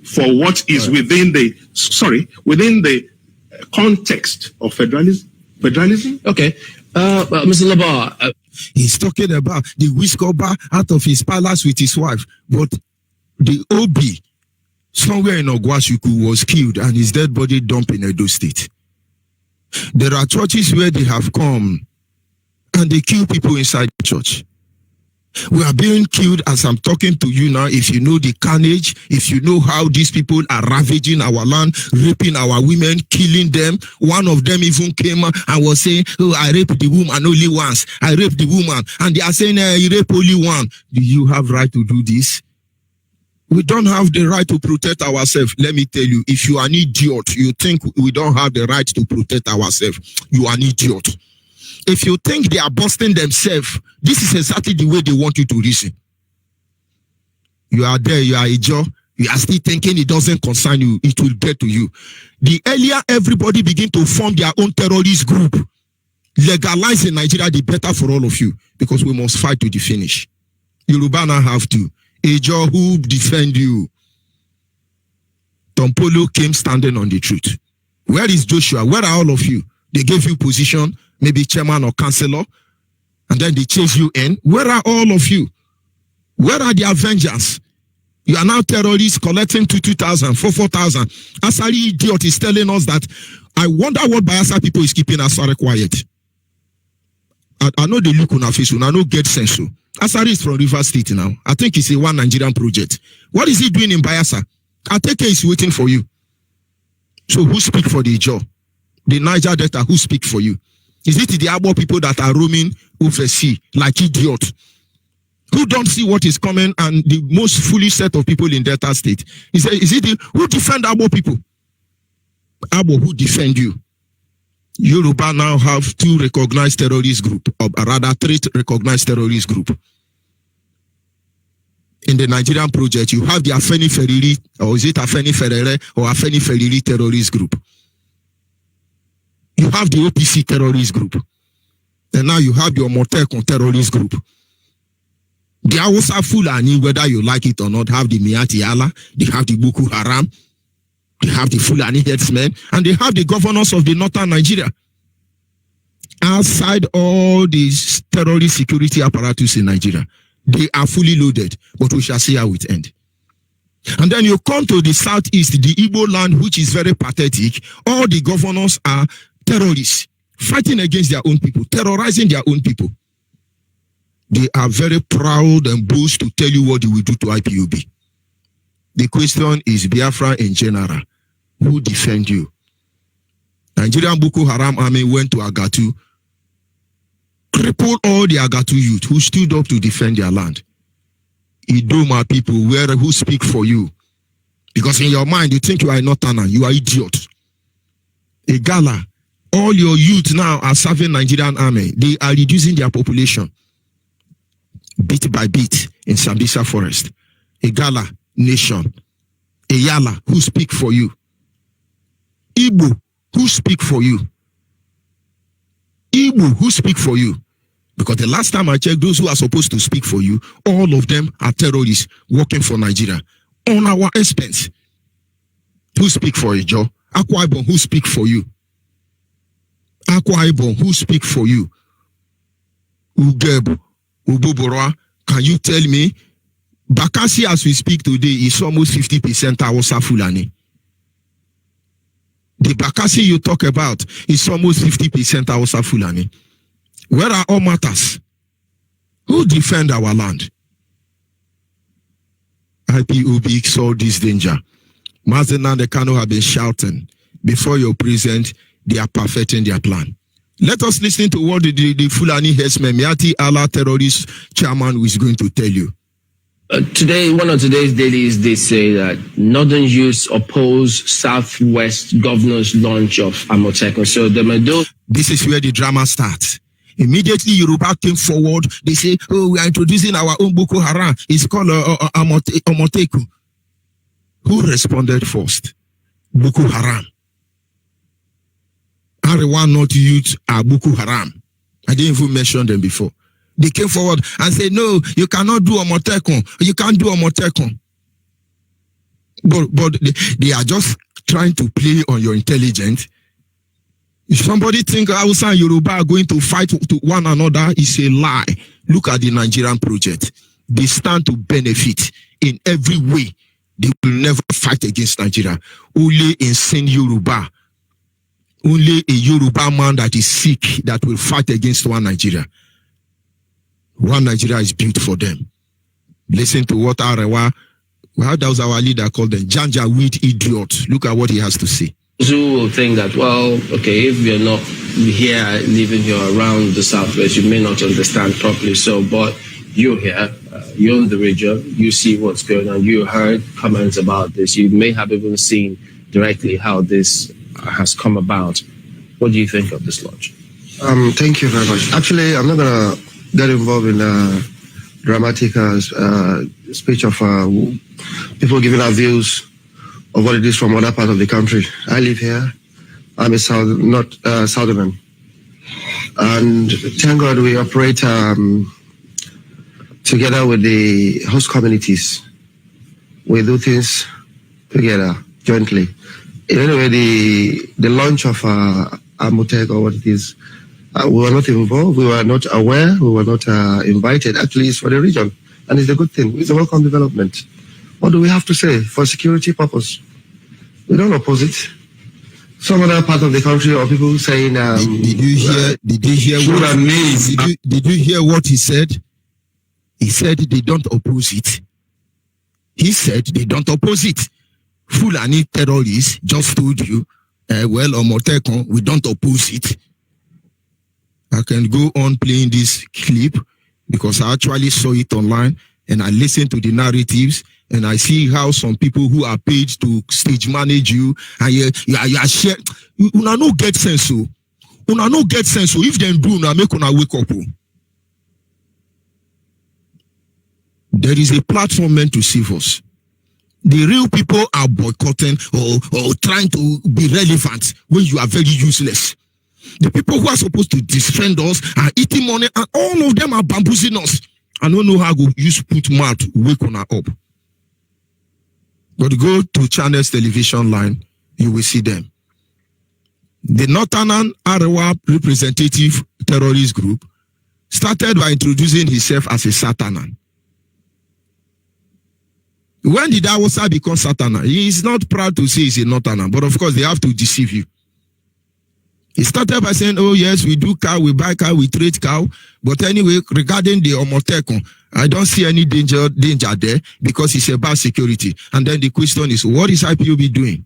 [SPEAKER 9] for what is within the context of federalism?
[SPEAKER 10] Okay. Mr. Labar.
[SPEAKER 4] He's talking about the whisk Oba out of his palace with his wife. But the OB somewhere in Ogwashuku was killed and his dead body dumped in Edo State. There are churches where they have come and they kill people inside the church. We are being killed as I'm talking to you now. If you know the carnage, if you know how these people are ravaging our land, raping our women, killing them. One of them even came and was saying, oh, I raped the woman only once. I raped the woman. And they are saying, you rape only one. Do you have right to do this? We don't have the right to protect ourselves. Let me tell you, if you are an idiot, you think we don't have the right to protect ourselves, you are an idiot. if you think they are busting themselves, this is exactly the way they want you to reason. You are there, you are a Joe, you are still thinking it doesn't concern you, it will get to you. The earlier everybody begin to form their own terrorist group, legalize in Nigeria, the better for all of you, because we must fight to the finish. Yoruba now have to. A Joe who defend you. Tompolo came standing on the truth. Where is Joshua? Where are all of you? They gave you position, maybe chairman or councillor, and then they chase you in. Where are all of you? Where are the Avengers? You are now terrorists collecting 2,000, 4,000. Asari idiot is telling us that. I wonder what Bayelsa people is keeping Asari quiet. I know they look on our face, I know get sense. So Asari is from River State now. I think it's a one Nigerian project. What is he doing in Bayelsa? Ateke is waiting for you. So who speak for the job? The Niger Delta, who speak for you? Is it the Abo people that are roaming overseas like idiots? Who don't see what is coming and the most foolish set of people in Delta State? Is it who defend Abo people? Abo who defend you? Yoruba now have 2 recognized terrorist group, or rather 3 recognized terrorist group. In the Nigerian project, you have the Afeni Feriri, or is it Afeni Ferere or Afeni Feriri terrorist group? You have the OPC terrorist group. And now you have the Omotekun terrorist group. The Hausa Fulani, whether you like it or not, have the Miati Allah, they have the Boko Haram, they have the Fulani headsmen, and they have the governors of the northern Nigeria. Outside all these terrorist security apparatus in Nigeria, they are fully loaded, but we shall see how it ends. And then you come to the southeast, the Igbo land, which is very pathetic. All the governors are terrorists, fighting against their own people, terrorizing their own people. They are very proud and boast to tell you what they will do to IPOB. The question is Biafra in general. Who defend you? Nigerian Boko Haram army went to Agatu, crippled all the Agatu youth who stood up to defend their land. Idoma people, who speak for you. Because in your mind, you think you are not Tana, you are idiot. Igala, all your youth now are serving Nigerian army. They are reducing their population bit by bit in Sambisa forest. Igala nation. Eyala, who speak for you. Igbo, who speak for you. Igbo, who speak for you. Because the last time I checked, those who are supposed to speak for you, all of them are terrorists working for Nigeria on our expense. Who speak for you, Joe? Akwa Ibom, who speak for you? Akwa Ibom, who speak for you? Ugebo, Ububora, can you tell me? Bakassi, as we speak today, is almost 50% Hausa Fulani. The Bakassi you talk about is almost 50% Hausa Fulani. Where are all matters? Who defend our land? IPOB saw this danger. Mazen and the Kano have been shouting, before your present, they are perfecting their plan. Let us listen to what the Fulani Hesme Miati Allah terrorist chairman is going to tell you.
[SPEAKER 10] Today, one of today's dailies, they say that Northern youths oppose Southwest governor's launch of Amotekun. So the Medo.
[SPEAKER 4] This is where the drama starts. Immediately, Yoruba came forward. They say, "Oh, we are introducing our own Boko Haram. It's called Amotekun." Who responded first? Boko Haram. Arewa North youth are Boko Haram. I didn't even mention them before. They came forward and said, "No, you cannot do Amotekun. You can't do Amotekun." But they are just trying to play on your intelligence. If somebody think Hausa and Yoruba are going to fight to one another, it's a lie. Look at the Nigerian project. They stand to benefit in every way. They will never fight against Nigeria. Only insane Yoruba. Only a Yoruba man that is sick that will fight against one Nigeria. One Nigeria is built for them. Listen to what Arewa, how does our leader call them? Janja weed idiot. Look at what he has to say.
[SPEAKER 10] Who will think that, well, okay, if you're not here, living here around the Southwest, you may not understand properly. So, but you're here, you're in the region, you see what's going on, you heard comments about this, you may have even seen directly how this has come about. What do you think of this launch?
[SPEAKER 11] Thank you very much. Actually, I'm not going to get involved in a dramatic speech of people giving our views of what it is from other part of the country. I live here. I'm a Southerner. And thank God we operate together with the host communities. We do things together, jointly. Anyway, the launch of Amotech or what it is, we were not involved, we were not aware, we were not invited. Actually, it's for the region, and it's a good thing. It's a welcome development. What do we have to say? For security purpose, we don't oppose it. Some other part of the country or people saying,
[SPEAKER 4] did you hear what he said? He said they don't oppose it. He said they don't oppose it. Fulani terrorists just told you, Omotekon, we don't oppose it. I can go on playing this clip because I actually saw it online and I listened to the narratives and I see how some people who are paid to stage manage you and you are share. Una no get sense so. Una no get sense so. If them do, una make una wake up. There is a platform meant to save us. The real people are boycotting or trying to be relevant when you are very useless. The people who are supposed to defend us are eating money and all of them are bamboozling us. I don't know how to use put mouth wake on up. But go to Channels television line, you will see them. The Northern Arewa representative terrorist group started by introducing himself as a Satanan. When did Awasa become Satanan? He is not proud to say he's a Northerner, but of course they have to deceive you. He started by saying, oh yes, we do cow, we buy cow, we trade cow. But anyway, regarding the Omotekon, I don't see any danger there because it's about security. And then the question is, what is IPOB doing?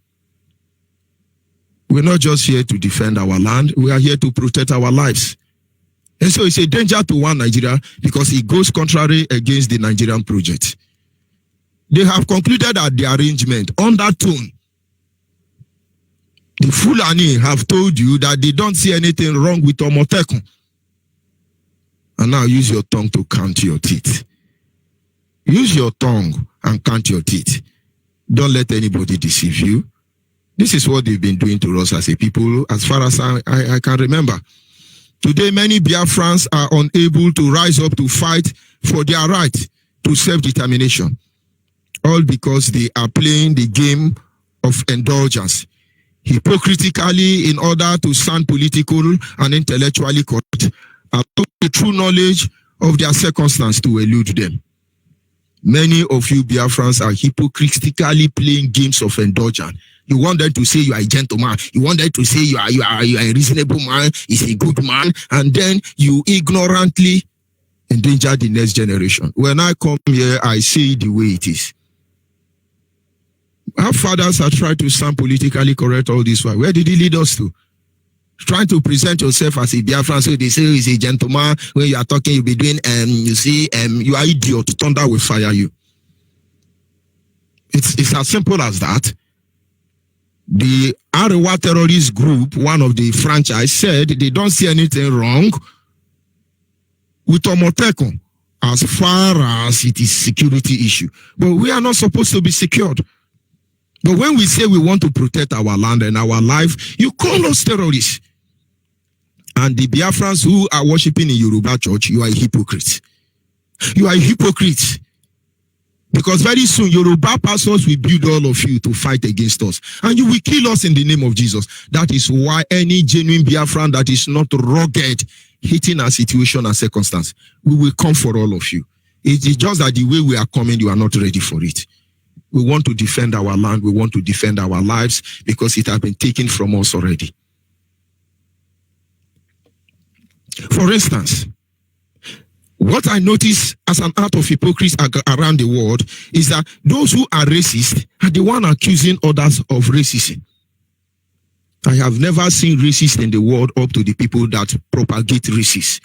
[SPEAKER 4] We're not just here to defend our land, we are here to protect our lives. And so it's a danger to one Nigeria because it goes contrary against the Nigerian project. They have concluded that the arrangement on that tone. The Fulani have told you that they don't see anything wrong with Omotekun. And now use your tongue to count your teeth. Use your tongue and count your teeth. Don't let anybody deceive you. This is what they've been doing to us as a people, as far as I can remember. Today, many Biafrans are unable to rise up to fight for their right to self-determination. All because they are playing the game of indulgence, hypocritically in order to sound political and intellectually correct, and the true knowledge of their circumstance to elude them. Many of you Biafrans are hypocritically playing games of indulgence. You want them to say you are a gentleman. You want them to say you are a reasonable man, is a good man, and then you ignorantly endanger the next generation. When I come here, I say the way it is. Our fathers have tried to sound politically correct all this while. Where did he lead us to? Trying to present yourself as a Biafran, so they say he's a gentleman. When you are talking, you'll be doing, you are idiot. Thunder will fire you. It's as simple as that. The Arewa terrorist group, one of the franchise, said they don't see anything wrong with Omotekun as far as it is security issue. But we are not supposed to be secured. But when we say we want to protect our land and our life, you call us terrorists. And the Biafrans who are worshiping in Yoruba church, you are a hypocrite. You are a hypocrite. Because very soon, Yoruba pastors will build all of you to fight against us. And you will kill us in the name of Jesus. That is why any genuine Biafran that is not rugged, hitting a situation and circumstance, we will come for all of you. It is just that the way we are coming, you are not ready for it. We want to defend our land. We want to defend our lives because it has been taken from us already. For instance, what I notice as an act of hypocrisy around the world is that those who are racist are the one accusing others of racism. I have never seen racists in the world up to the people that propagate racism.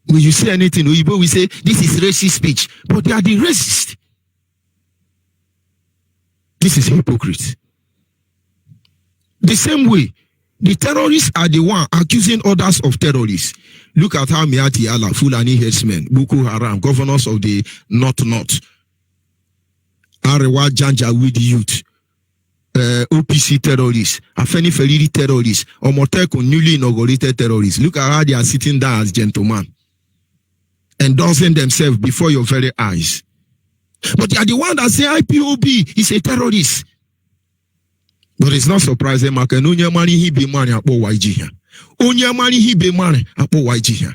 [SPEAKER 4] When you say anything, we say this is racist speech, but they are the racists. This is hypocrisy. The same way, The terrorists are the one accusing others of terrorists. Look at how Miati Allah, Fulani headsmen, Boko Haram, governors of the North, Arewa Janjaweed youth, OPC terrorists, Afeni Feriri terrorists, Omoteko newly inaugurated terrorists. Look at how they are sitting down as gentlemen, endorsing themselves before your very eyes. But they are the one that say IPOB is a terrorist. But it's not surprising, Makan onye money he be money akpo YG here. Onye money he be money akpo YG here.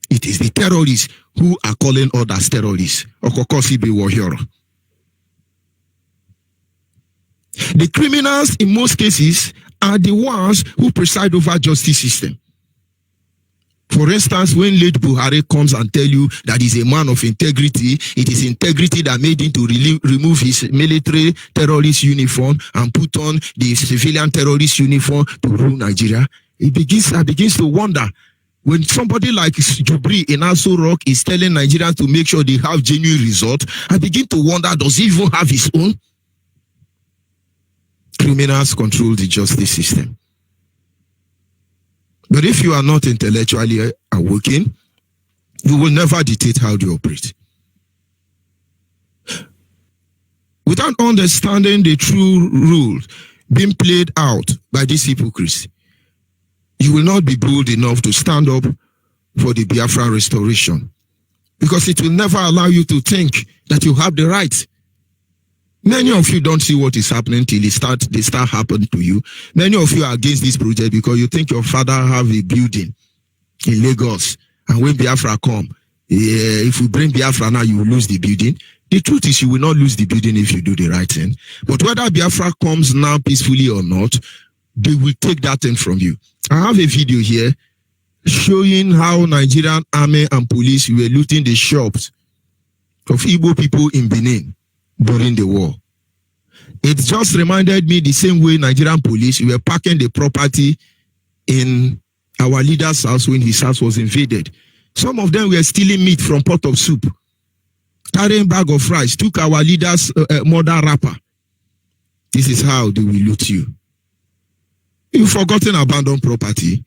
[SPEAKER 4] It is the terrorists who are calling others terrorists. Okokosi be warrior. The criminals in most cases are the ones who preside over justice system. For instance, when late Buhari comes and tell you that he's a man of integrity, it is integrity that made him to remove his military terrorist uniform and put on the civilian terrorist uniform to rule Nigeria. I begins to wonder, when somebody like Jubri in Aso Rock is telling Nigerians to make sure they have genuine result, I begin to wonder, does he even have his own? Criminals control the justice system. But if you are not intellectually awakened, you will never dictate how they operate. Without understanding the true rules being played out by these hypocrites, you will not be bold enough to stand up for the Biafra restoration, because it will never allow you to think that you have the right. Many of you don't see what is happening till they start happening to you. Many of you are against this project because you think your father have a building in Lagos, and when Biafra come, if we bring Biafra now, you will lose the building. The truth is, you will not lose the building if you do the right thing. But whether Biafra comes now peacefully or not, they will take that thing from you. I have a video here showing how Nigerian army and police were looting the shops of Igbo people in Benin during the war. It just reminded me the same way Nigerian police were packing the property in our leader's house when his house was invaded. Some of them were stealing meat from pot of soup, carrying bag of rice, took our leader's mother wrapper. This is how they will loot you. You've forgotten abandoned property.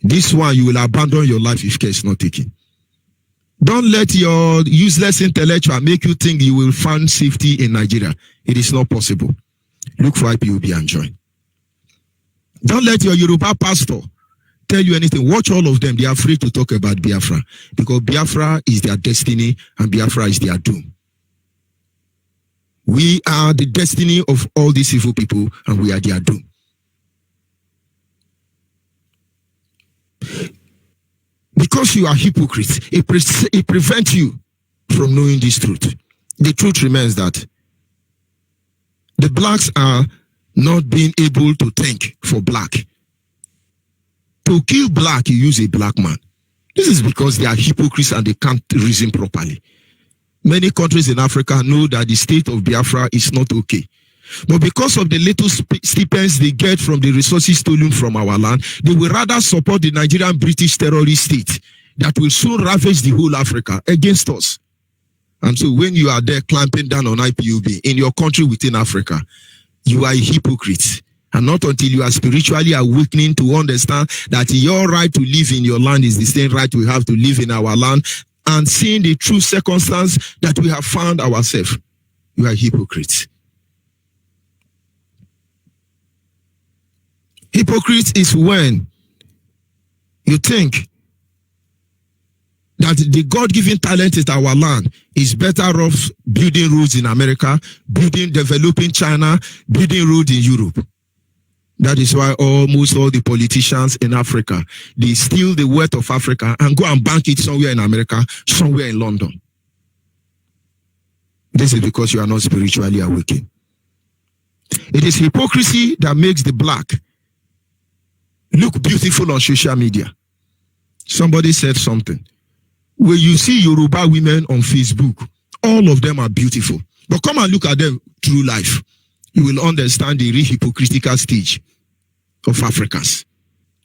[SPEAKER 4] This one, you will abandon your life if care is not taken. Don't let your useless intellectual make you think you will find safety in Nigeria. It is not possible. Look for IPOB and join. Don't let your Yoruba pastor tell you anything. Watch all of them. They are afraid to talk about Biafra because Biafra is their destiny and Biafra is their doom. We are the destiny of all these evil people and we are their doom. Because you are hypocrites, it prevents you from knowing this truth. The truth remains that the blacks are not being able to think for black. To kill black, you use a black man. This is because they are hypocrites and they can't reason properly. Many countries in Africa know that the state of Biafra is not okay. But because of the little stipends they get from the resources stolen from our land, they will rather support the Nigerian British terrorist state that will soon ravage the whole Africa against us. And so when you are there clamping down on IPOB in your country within Africa, you are a hypocrite. And not until you are spiritually awakening to understand that your right to live in your land is the same right we have to live in our land, and seeing the true circumstance that we have found ourselves, you are hypocrites. Hypocrite is when you think that the God-given talent in our land is better off building roads in America, developing China, building roads in Europe. That is why almost all the politicians in Africa, they steal the wealth of Africa and go and bank it somewhere in America, somewhere in London. This is because you are not spiritually awakened. It is hypocrisy that makes the black look beautiful on social media. Somebody said something. When you see Yoruba women on Facebook, all of them are beautiful. But come and look at them through life. You will understand the real hypocritical stage of Africans,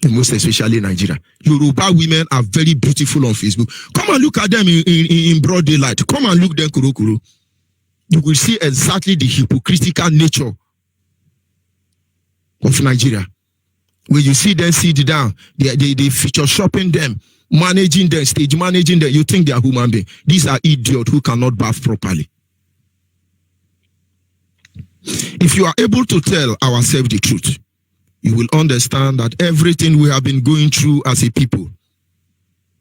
[SPEAKER 4] and most especially Nigeria. Yoruba women are very beautiful on Facebook. Come and look at them in broad daylight. Come and look them kuro. You will see exactly the hypocritical nature of Nigeria. When you see them sit down, they feature shopping them, managing them, stage managing them, you think they are human beings. These are idiots who cannot bath properly. If you are able to tell ourselves the truth, you will understand that everything we have been going through as a people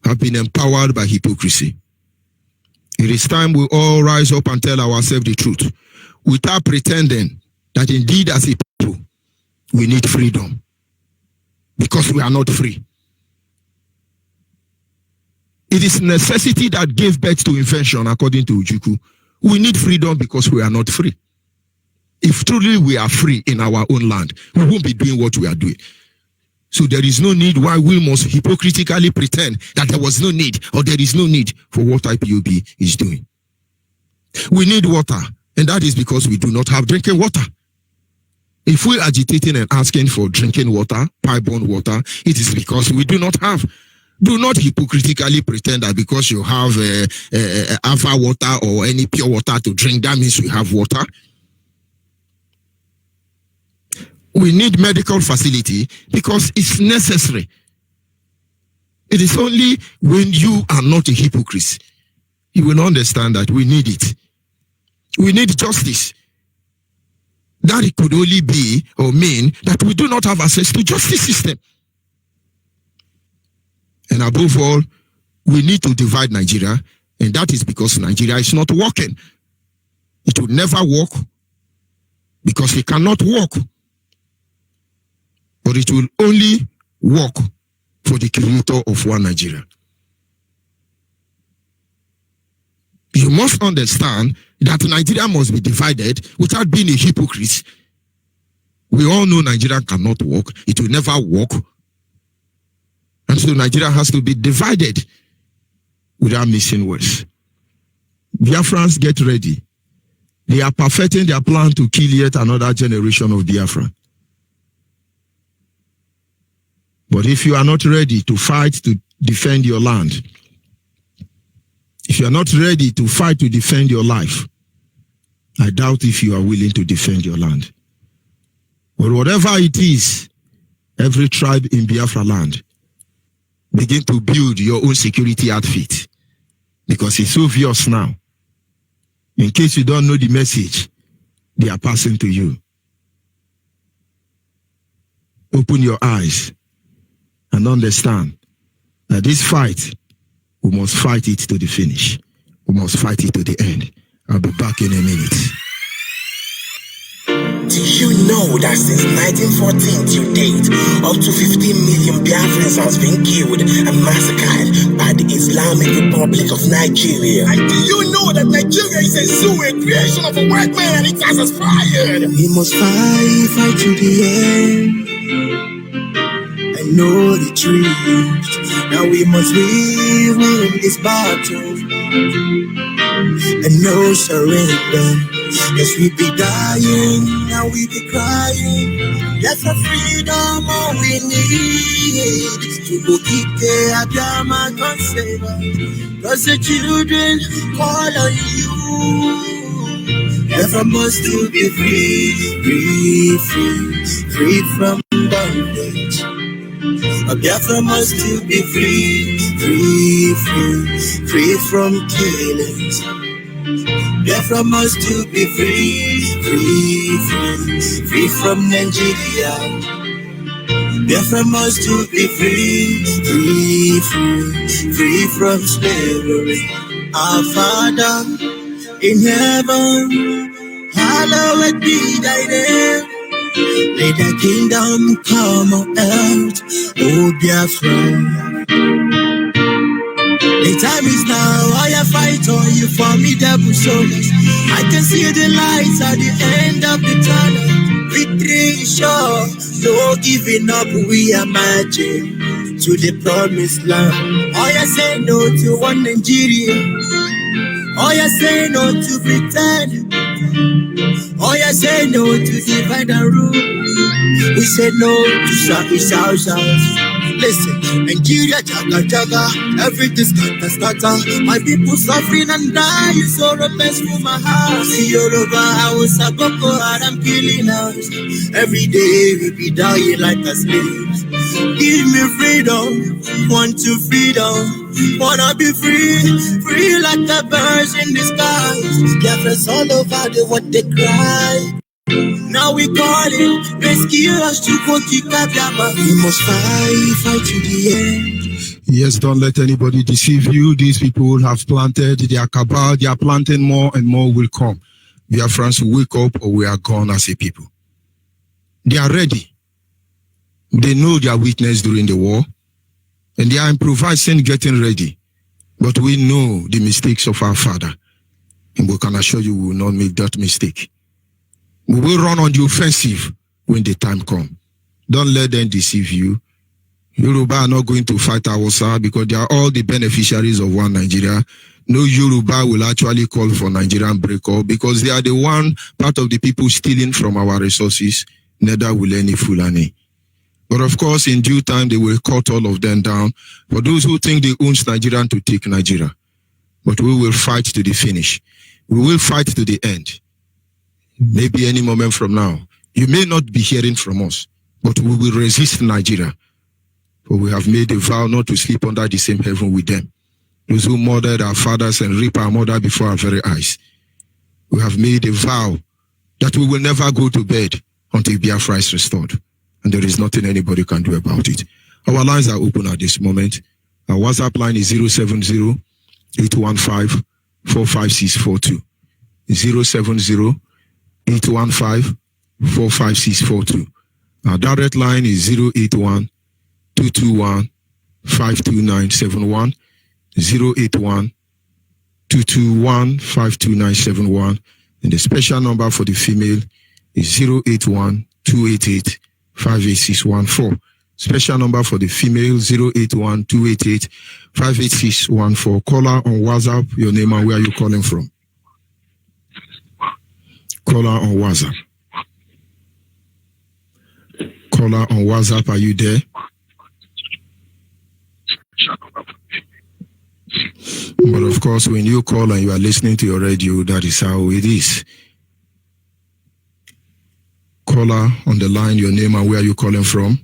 [SPEAKER 4] have been empowered by hypocrisy. It is time we all rise up and tell ourselves the truth without pretending that indeed as a people we need freedom, because we are not free. It is necessity that gave birth to invention, according to Ojukwu. We need freedom because we are not free. If truly we are free in our own land, we won't be doing what we are doing. So there is no need why we must hypocritically pretend that there was no need or there is no need for what IPOB is doing. We need water, and that is because we do not have drinking water. If we are agitating and asking for drinking water, pipe-borne water, it is because we do not have. Do not hypocritically pretend that because you have Ava water or any pure water to drink, that means you have water. We need medical facility because it's necessary. It is only when you are not a hypocrite, you will understand that we need it. We need justice. That it could only be or mean that we do not have access to justice system. And above all, we need to divide Nigeria, and that is because Nigeria is not working. It will never work because it cannot work. But it will only work for the creator of one Nigeria. You must understand that Nigeria must be divided without being a hypocrite. We all know Nigeria cannot work. It will never work. And so Nigeria has to be divided without missing words. Biafrans, get ready. They are perfecting their plan to kill yet another generation of Biafra. But if you are not ready to fight to defend your land, if you are not ready to fight to defend your life, I doubt if you are willing to defend your land. But whatever it is, every tribe in Biafra land, begin to build your own security outfit, because it's obvious now. In case you don't know the message they are passing to you, open your eyes and understand that this fight, we must fight it to the finish. We must fight it to the end. I'll be back in a minute.
[SPEAKER 12] Do you know that since 1914 to date, up to 15 million Biafrans has been killed and massacred by the Islamic Republic of Nigeria? And do you know that Nigeria is a zoo, a creation of a white man, and it has aspired? We must fight to the end. I know the truth. Now we must win this battle. And no surrender. Yes, we be dying, now we be crying. That's the freedom all we need. To go keep the Adama concept. Cause the children call on you. Biafra must to be free from bondage. Biafra must to be free from killings. Biafra must to be free from Nigeria. Biafra must to be free from slavery. Our Father in heaven, hallowed be thy name. May thy kingdom come on earth, O Biafra. The time is now, I fight on you formidable soldiers. I can see the lights at the end of the tunnel. Victory is sure, no giving up, we are marching to the promised land. Oh, you say no to one Nigeria. Oh, you say no to pretend. Oh, you say no to divide and rule. We say no to sacrifice ourselves.
[SPEAKER 2] Listen, Nigeria, jaga jaga, everything scatter. My people suffering and dying, so repents for my heart. Yoruba, Hausa, Boko Haram killing us. Every day we be dying like a slaves. Give me freedom, want to freedom, wanna be free like the birds in the skies. Biafra's all over the what they cry. Now we calling, rescue us to Biafra. We must fight to the end.
[SPEAKER 4] Yes, don't let anybody deceive you. These people have planted their cabal. They are planting more and more will come. Biafrans will wake up or we are gone as a people. They are ready. They know their weakness during the war. And they are improvising, getting ready. But we know the mistakes of our father. And we can assure you we will not make that mistake. We will run on the offensive when the time comes. Don't let them deceive you. Yoruba are not going to fight Hausa because they are all the beneficiaries of one Nigeria. No Yoruba will actually call for Nigerian breakup because they are the one part of the people stealing from our resources. Neither will any Fulani. But of course, in due time, they will cut all of them down. For those who think they own Nigerian to take Nigeria. But we will fight to the finish. We will fight to the end. Maybe any moment from now. You may not be hearing from us, but we will resist Nigeria. For we have made a vow not to sleep under the same heaven with them. Those who murdered our fathers and raped our mother before our very eyes. We have made a vow that we will never go to bed until Biafra is restored. And there is nothing anybody can do about it. Our lines are open at this moment. Our WhatsApp line is 070-815-45642. 070-815-45642. Our direct line is 081-221-52971. 081-221-52971. And the special number for the female is 081-288-58614. Special number for the female 081-288-58614. Caller on WhatsApp, your name and where you calling from. Caller on WhatsApp. Caller on WhatsApp, are you there? But of course, when you call and you are listening to your radio, that is how it is. Caller on the line, your name and where you calling from.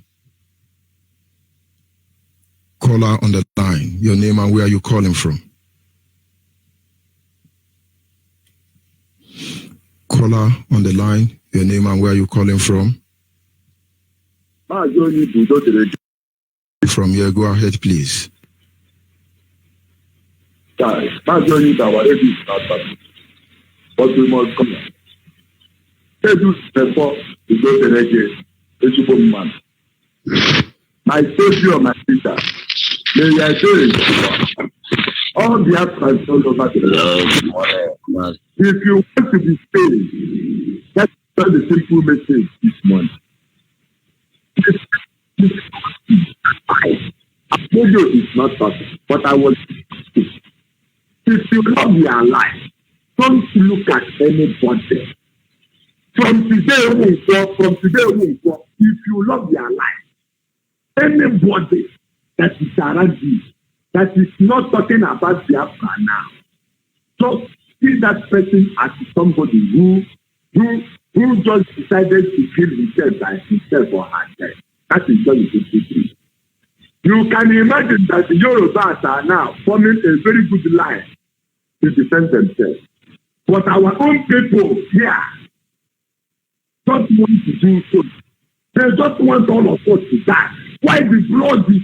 [SPEAKER 4] Caller on the line, your name and where you calling from. Caller on the line, your name and where you calling from. From here, go ahead, please.
[SPEAKER 13] But we must come. My Savior, my Peter, may I say all the actions all over the world. If you want to be saved, that's the simple message this morning. I told you it's not possible, but I was. If you love your life, don't look at anybody. From today, if you love your life, anybody that is around you, that is not talking about Biafra now, just see that person as somebody who just decided to kill himself by himself or herself. That is what it is. You can imagine that the Yorubas are now forming a very good line to defend themselves. But our own people here don't want to do so. They just want all of us to die. Why the blood is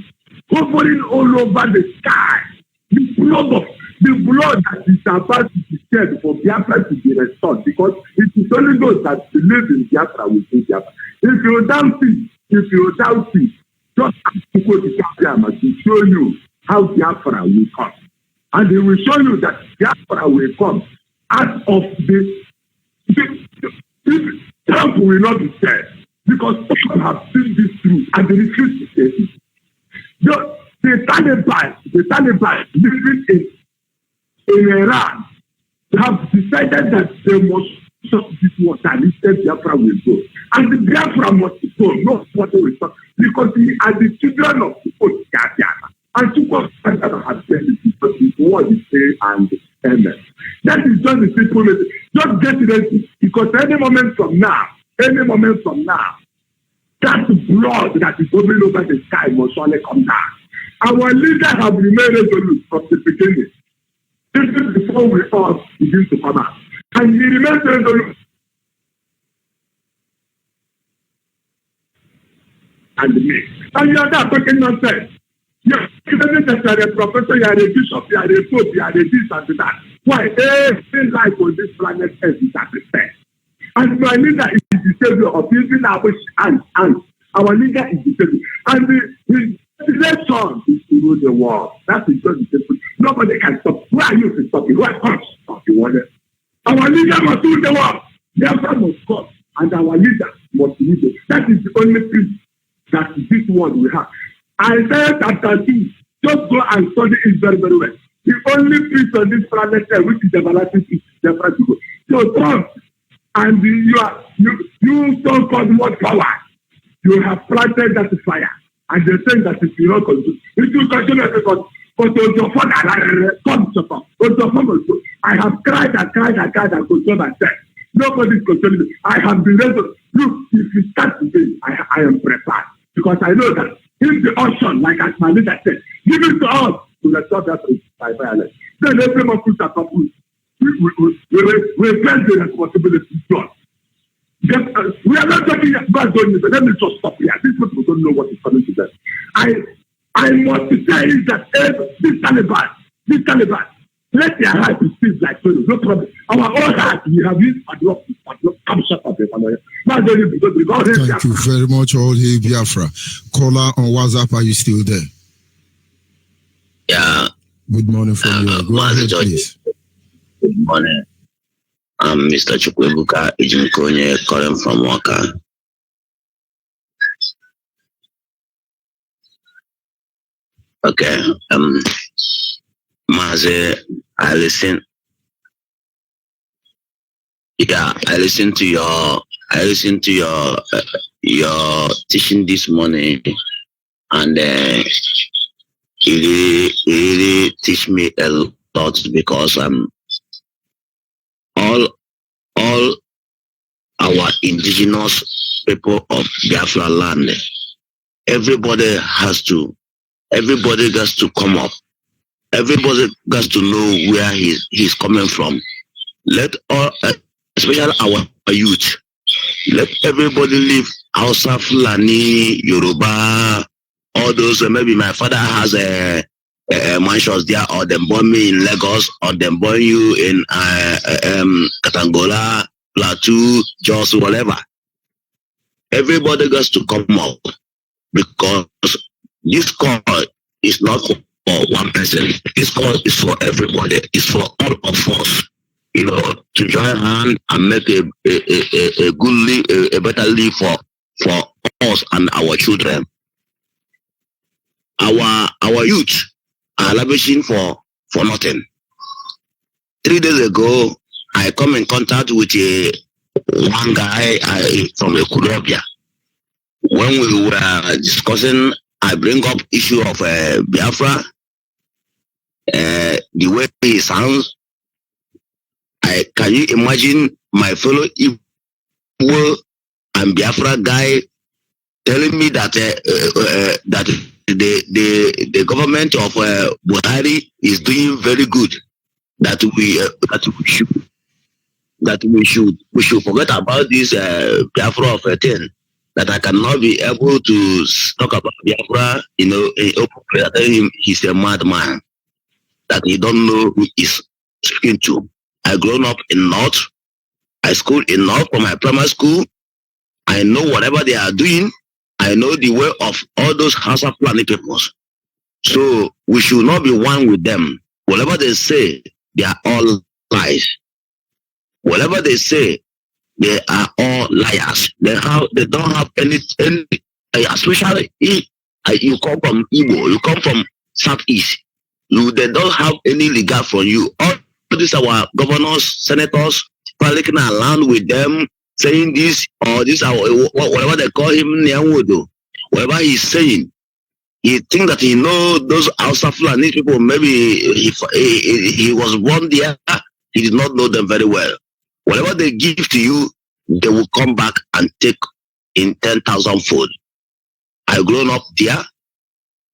[SPEAKER 13] hovering all over the sky? The blood that is about to be shed for Biafra to be restored, because it is only those that believe in Biafra will see Biafra. If you doubt it, just ask to go to Biafra to show you how Biafra will come. And he will show you that Biafra will come out of the Trump will not be dead, because people have seen this through and they refuse to say it. The Taliban living in Iran have decided that they must stop this war, and instead Biafra will go. And the Biafra must go, nobody will stop. Because we are the children of the old Biafra. And to God, have said it because it's what he say and amen. That is just the simple message. Just get ready, because any moment from now, that blood that is hovering over the sky must surely come down. Our leaders have remained resolute from the beginning. Even before we all begin to come out. And he remains resolute. And me. And you are not talking nonsense. You are saying that you are a professor, you are a bishop, you are a pope, you are a this and that. Why? Every life on this planet Earth is at stake. And my leader is the savior of using our hands. Our leader is the savior. And his election is to rule the world. That is just the simple. Nobody can stop. Why are you to stop it? Why can't stop it? Our leader must rule the world. Biafra must come. And our leader must rule the world. That is the only peace that this world will have. Isaiah chapter 2. Just go and study it very, very well. The only peace on this planet which is everlasting peace, Biafra to go. So Trump, and you so-called what power, you have planted that fire, and they say that it will not continue. It will continue because I have cried and consoled myself. Nobody is consoling me. I have been ready. Look, if you start today, I am prepared, because I know that if the option, like as my leader said, give it to us to restore that by violence. Then every month we bear the responsibility to us. We are not talking about doing it, but let me just stop here. These people don't know what is coming to them. I must say is that this Taliban, let their heart be filled like Pharaoh, no problem. Our own heart, we have used padlock, come shut up.
[SPEAKER 4] Thank you very much, all the Biafra. Caller on WhatsApp, are you still there?
[SPEAKER 14] Yeah.
[SPEAKER 4] Good morning from you. Go ahead, please.
[SPEAKER 14] Good morning. I'm Mr. Chukwebuka Ejimkonye, calling from Waka. Okay. Maze, I listen to your teaching this morning, and it really teach me a lot, because all our indigenous people of Biafra land, everybody gets to come up. Everybody gets to know where he's coming from. Let all, especially our youth, let everybody live Hausa, Fulani, Yoruba, all those. Maybe my father has a mansions there, or them born me in Lagos, or them born you in Katangola, Plateau, Jos, whatever. Everybody gets to come up, because this call is not for one person. This call is for everybody. It's for all of us, to join hand and make a better life for us and our children. Our youth are lavishing for nothing. 3 days ago, I come in contact with one guy from Ekurobia. When we were discussing, I bring up issue of Biafra, the way he sounds. Can you imagine my fellow Igbo and Biafra guy telling me that that the government of Buhari is doing very good, that we should forget about this Biafra of a thing, that I cannot be able to talk about Biafra, in open prayer. Telling him he's a madman, that he don't know who he's speaking to. I grown up in North. I schooled in North from my primary school. I know whatever they are doing. I know the way of all those Hausa Fulani people. So we should not be one with them. Whatever they say, they are all lies. Whatever they say, they are all liars. They don't have any especially you come from Igbo, you come from Southeast. They don't have any regard for you. All these our governors, senators, panicking around with them, saying this or this, whatever they call him, Nyanwodo, whatever he's saying. He think that he know those Hausa Fulani people. Maybe he was born there. He did not know them very well. Whatever they give to you, they will come back and take in 10,000 fold. I grown up there.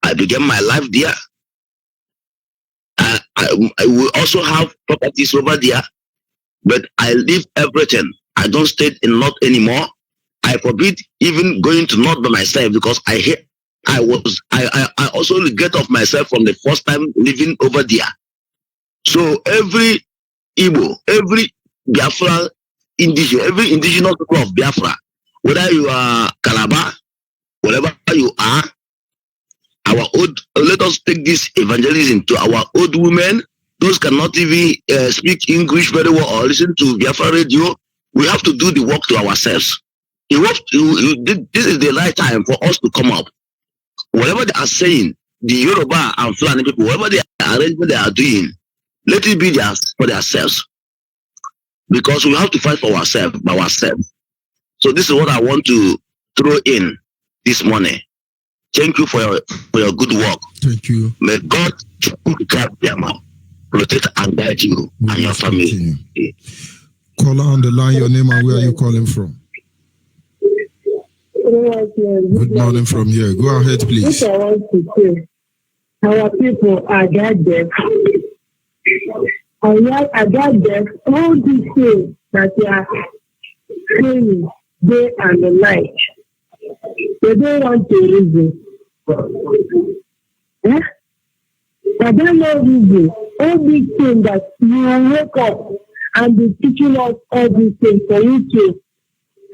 [SPEAKER 14] I began my life there. I will also have properties over there, but I leave everything. I don't stay in North anymore. I forbid even going to North by myself because I hate. I also regret of myself from the first time living over there. So every Igbo, every Biafra indigenous, every indigenous people of Biafra, whether you are Calabar, whatever you are, let us take this evangelism to our old women. Those cannot even speak English very well or listen to Biafra radio. We have to do the work to ourselves. This is the right time for us to come up. Whatever they are saying, the Yoruba and Fulani people, whatever they arrangement they are doing, let it be for themselves. Because we have to fight for ourselves, by ourselves. So this is what I want to throw in this morning. Thank you for your good work.
[SPEAKER 4] Thank you.
[SPEAKER 14] May God protect and guide you and your family.
[SPEAKER 4] Caller on the line, your name and where are you calling from? Good morning from here. Go ahead, please.
[SPEAKER 15] What I want to say, our people are God deaf. Are God deaf? All these things that they are saying day and the night, they don't want to reason. I don't know reason. All these things that you wake up and be teaching us all these things for you to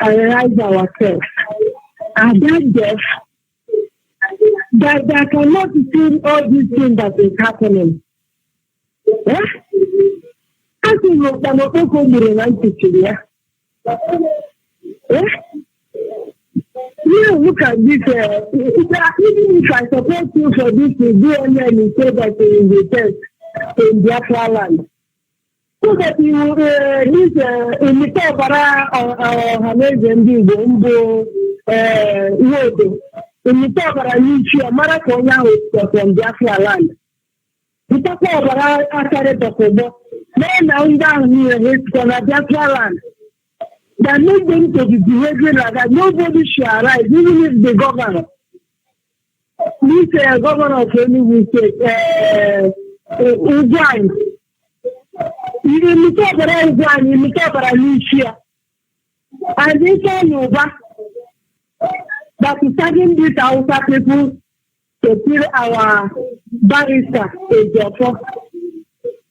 [SPEAKER 15] analyze ourselves. Are that deaf? That cannot see all these things that is happening. I think we cannot go to the you look at this. Even if I support you for this, to do and say that in the test in Biafra land, so that you this in the top of road in the top of a marathon from Biafra land. The top of then down here is from Biafra land. They're not going to be behaving like that. Nobody should arise, even if the governor. This governor of Enugu State, Uganda, you talk about Uganda, you talk about Alicia. And they tell you that is starting this Hausa people to kill our barrister,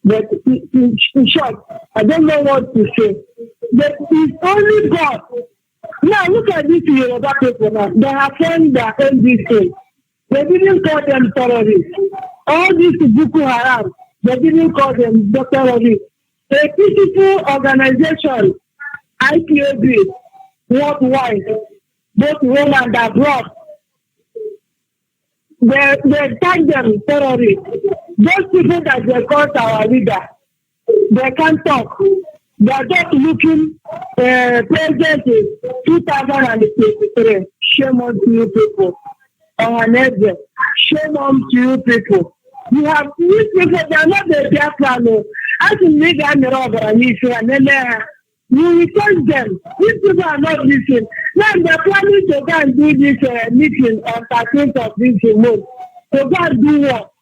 [SPEAKER 15] but in short, I don't know what to say. But it's only God. Now look at this Yoruba people now. They have formed their NDC. They didn't call them terrorists. All these Boko Haram, they didn't call them terrorists. A peaceful organization, IPOB, worldwide, both home and abroad. They tag them terrorists. Those people that they call our leader, they can't talk. They are just looking president in 2023. Shame on to you people. Shame on to you people. You have these people, they are not the Biafra. As you make a mirror and you will touch them. These people are not listening. Now they are planning to go and do this meeting on 13th of this month. To go and do what?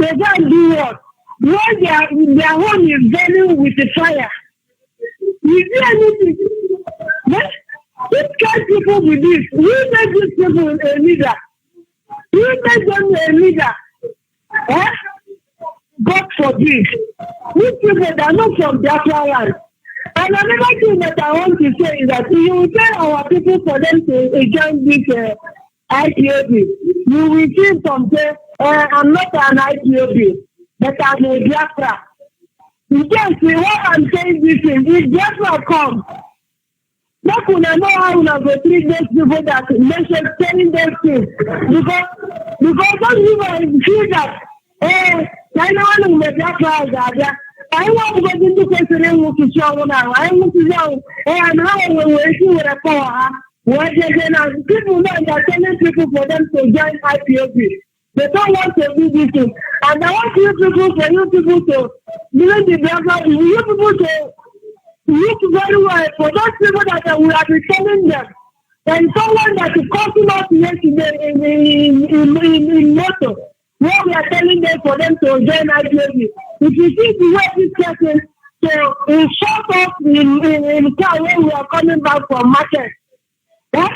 [SPEAKER 15] To go and do what? When their home is burning with the fire, is there anything? What kind of people with this? Who made these people a leader? Who made them a leader? God forbid. These people that are not from Biafra land. And another thing that I want to say is that you will tell our people for them to join this IPOB. You will see some say, I'm not an IPOB. But I'm a Biafra. You can see what I'm saying this thing. If Biafra comes, not gonna know how to go treat those people that mentioned telling those things. Because those people feel that, I know I'm a Biafra, I want to go into question to show now. I want to know, and how we will see what I call her. What they people know they are telling people for them to join IPOB. They don't want to do this thing. And I want you people to believe the Biafra, you people to look very well for those people that we have been telling them. And someone that is causing us yesterday in Moto, where we are telling them for them to join IPOB. If you see the way this person, so in short of in car when we are coming back from market. What?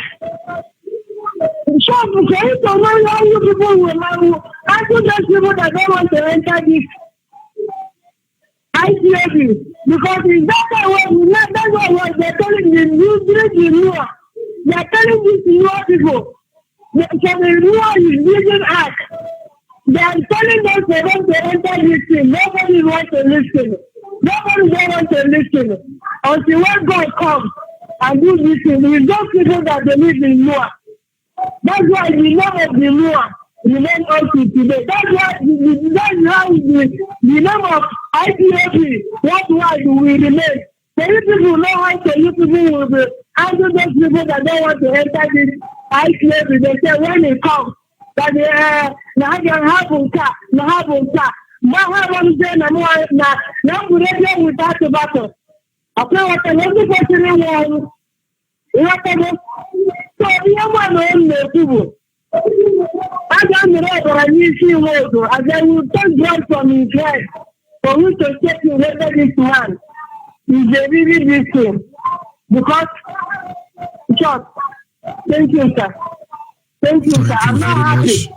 [SPEAKER 15] Sure, because you don't know how you people will know. I think those people that don't want to enter this IPOB. Because in that way, that's what they're telling the new. They're telling these new people. So the new is using us. They are telling us they want to enter this thing. Nobody wants to listen. Nobody wants to listen. Until when God comes and do this thing, it's those people that believe in Noah. That's why the name of the Noah remains until today. That's how the name of IPOB, worldwide will remain. So you people know how to you people will be handle those people that don't want to enter this IPOB. They say when it comes, that they have car. Now we ready without the battle. Okay, what the next person was. So the one the people. I don't know what I need to know. As I will take blood from his head for me to check whether this man is a really this thing. Because, thank you, sir. Thank you, sir. I'm not happy.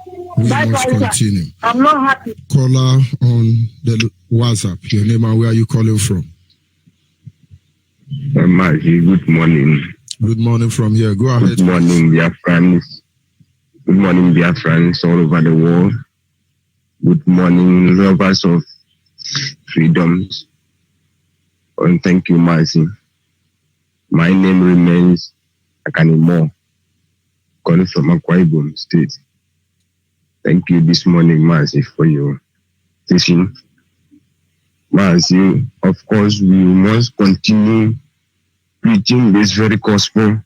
[SPEAKER 4] Bye-bye, continue.
[SPEAKER 15] I'm not happy.
[SPEAKER 4] Caller on the WhatsApp. Your name and where are you calling from?
[SPEAKER 16] Good morning.
[SPEAKER 4] Good morning from here. Go ahead.
[SPEAKER 16] Good morning, dear friends. Good morning, dear friends all over the world. Good morning, lovers of freedoms. And thank you, Mercy. My name remains Akanimo, calling from Akwa Ibom State. Thank you this morning, Mercy, for your teaching. Mercy, of course, we must continue preaching this very gospel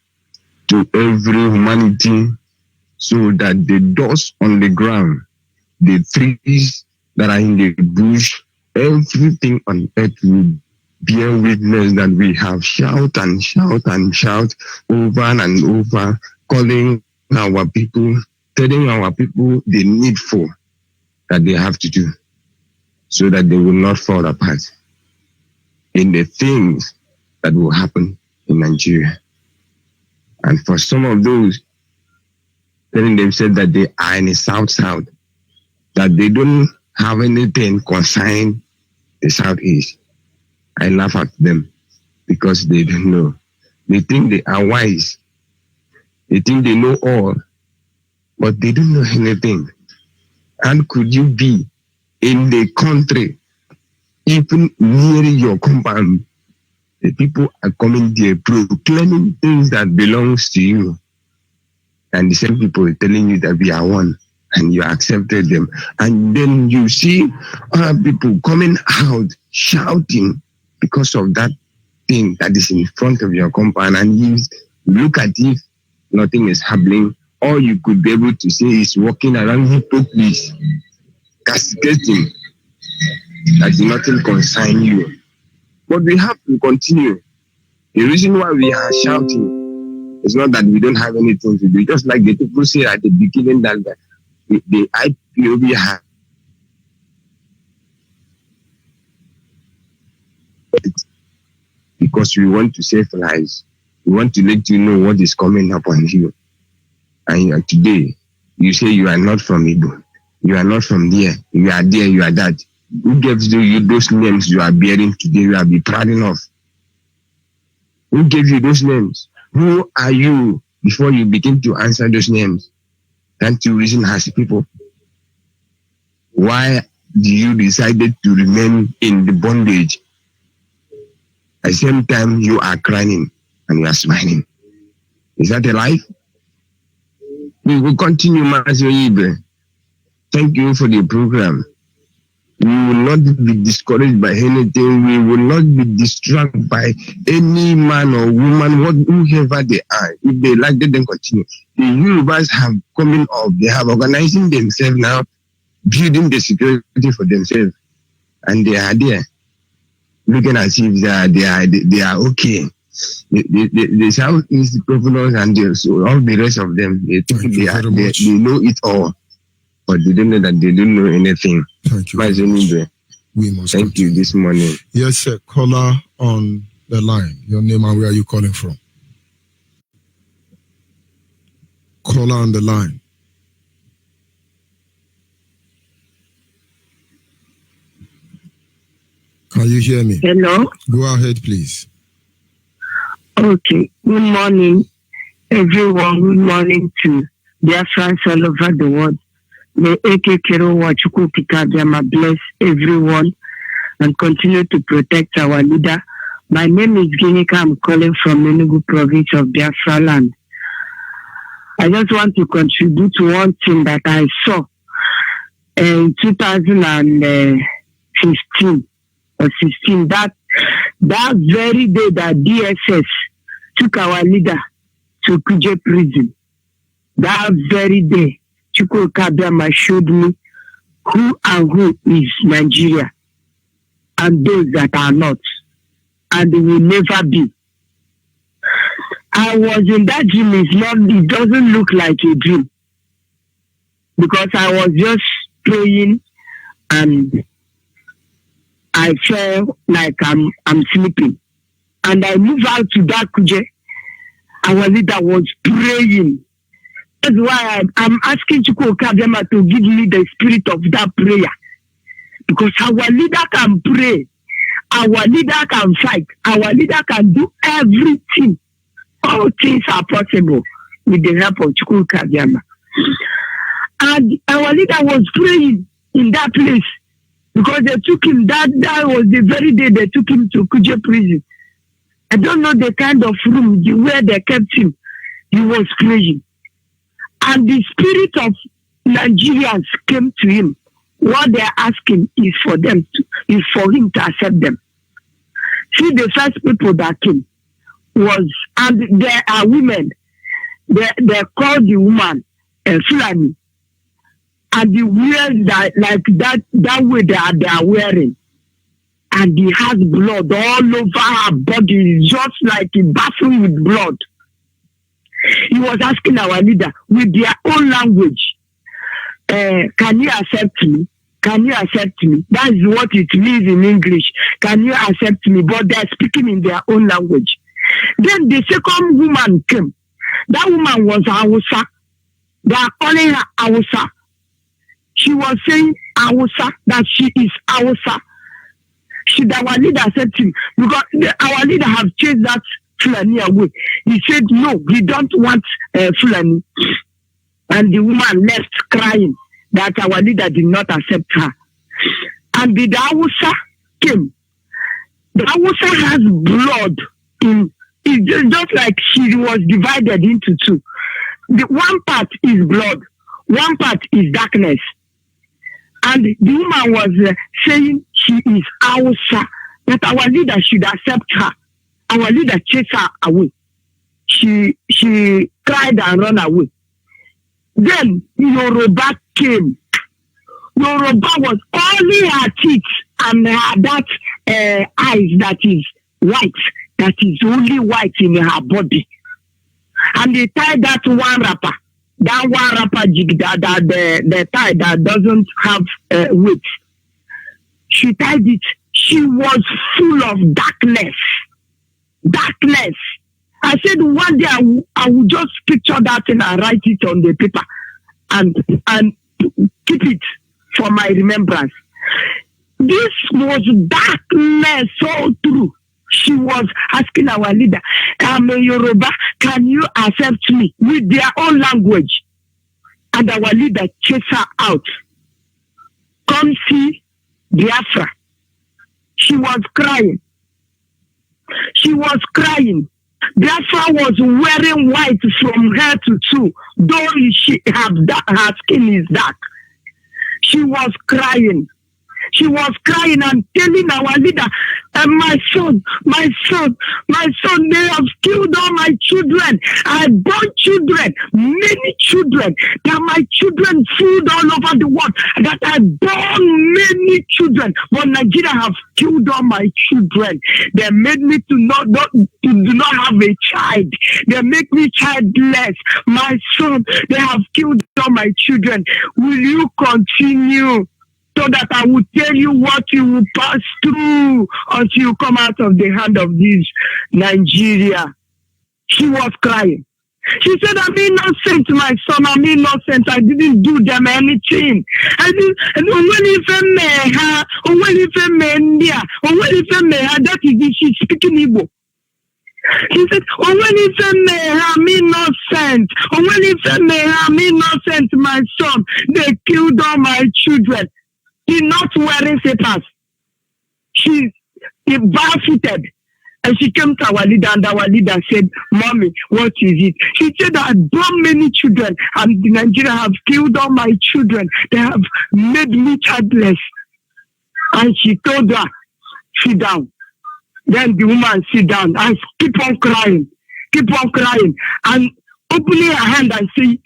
[SPEAKER 16] to every humanity so that the doors on the ground, the trees that are in the bush, everything on earth will bear witness that we have shout and shout and shout over and over, calling our people, telling our people the needful that they have to do so that they will not fall apart in the things that will happen in Nigeria. And for some of those telling themselves that they are in the south, that they don't have anything concerning the southeast, I laugh at them because they don't know. They think they are wise. They think they know all, but they don't know anything. And could you be in the country, even near your compound, the people are coming there proclaiming things that belongs to you. And the same people are telling you that we are one, and you accepted them. And then you see other people coming out shouting because of that thing that is in front of your compound, and you look at it, nothing is happening. All you could be able to say is walking around hypocrisy, castigating that nothing concerns you. But we have to continue. The reason why we are shouting is not that we don't have anything to do. Just like the people say at the beginning that the IPOB has because we want to save lives. We want to let you know what is coming up on you. And today, you say you are not from Igbo. You are not from there. You are there, you are that. Who gives you those names you are bearing today? You will be proud enough. Who gave you those names? Who are you before you begin to answer those names? Can't you reason as people? Why do you decided to remain in the bondage? At the same time, you are crying and you are smiling. Is that a life? We will continue, Master Ibe. Thank you for the program. We will not be discouraged by anything. We will not be distracted by any man or woman, whoever they are. If they like, let them continue. The Yorubas have coming up. They have organizing themselves now, building the security for themselves, and they are there, looking as if they are okay. The Southeast governors and so all the rest of them, they think they know it all, but they don't know that they don't know anything.
[SPEAKER 4] Thank you. Thank
[SPEAKER 16] you this morning.
[SPEAKER 4] Yes, sir. Caller on the line. Your name and where are you calling from? Caller on the line. Can you hear me?
[SPEAKER 15] Hello?
[SPEAKER 4] Go ahead, please.
[SPEAKER 15] Okay. Good morning, everyone. Good morning to Biafrans all over the world. May Eke Kerowa Chukwukikabiyama bless everyone and continue to protect our leader. My name is Ginika. I'm calling from Enugu province of Biafra land. I just want to contribute to one thing that I saw in 2015 or 16. That very day that DSS took our leader to Kuje prison, that very day, Chukwu Kabiyama showed me who and who is Nigeria and those that are not, and they will never be. I was in that dream. It doesn't look like a dream because I was just praying and I felt like I'm sleeping. And I moved out to that Kuje. Our leader was praying. That's why I'm asking Chukwu Kabiyama to give me the spirit of that prayer. Because our leader can pray. Our leader can fight. Our leader can do everything. All things are possible with the help of Chukwu Kabiyama. And our leader was praying in that place. Because they took him, that was the very day they took him to Kuje prison. I don't know the kind of room where they kept him. He was praying. And the spirit of Nigerians came to him. What they're asking is for him to accept them. See, the first people that came and there are women. They called the woman Fulani. And the wear that way they are wearing. And he has blood all over her body, just like a bathroom with blood. He was asking our leader with their own language, can you accept me? Can you accept me? That is what it means in English. Can you accept me? But they are speaking in their own language. Then the second woman came. That woman was Hausa. They are calling her Hausa. She was saying Hausa, that she is Hausa. Our leader said to him, because our leader have chased that Fulani away. He said, no, he don't want Fulani. And the woman left crying that our leader did not accept her. And the Hausa came. The Hausa has blood in it's just like she was divided into two. The one part is blood, one part is darkness. And the woman was saying she is Hausa, that our leader should accept her. Our leader chased her away. She cried and ran away. Then Yoruba came. Yoruba was only her teeth and that eyes that is white, that is only white in her body. And they tied that one wrapper. That one wrapper jig that the tie that doesn't have weight. She tied it. She was full of darkness. Darkness. I said one day I will just picture that and I write it on the paper and keep it for my remembrance. This was darkness so true. She was asking our leader, I'm a Yoruba, can you accept me with their own language? And our leader chased her out. Come see Biafra. She was crying. She was crying. Biafra was wearing white from head to toe, though her skin is dark. She was crying. She was crying and telling our leader, my son, they have killed all my children. I born children, many children. That my children food all over the world. That I born many children. But Nigeria have killed all my children. They made me to do not have a child. They make me childless. My son, they have killed all my children. Will you continue? So that I will tell you what you will pass through until you come out of the hand of this Nigeria. She was crying. She said, I'm innocent, my son. I'm innocent. I didn't do them anything. I didn't. That is it. She's speaking Igbo. He said, I'm innocent. I'm innocent, my son. They killed all my children. She's not wearing slippers. She's barefooted. And she came to our leader, and our leader said, Mommy, what is it? She said, I born many children, and Nigeria have killed all my children. They have made me childless. And she told her, sit down. Then the woman sit down and keep on crying, and opening her hand and say,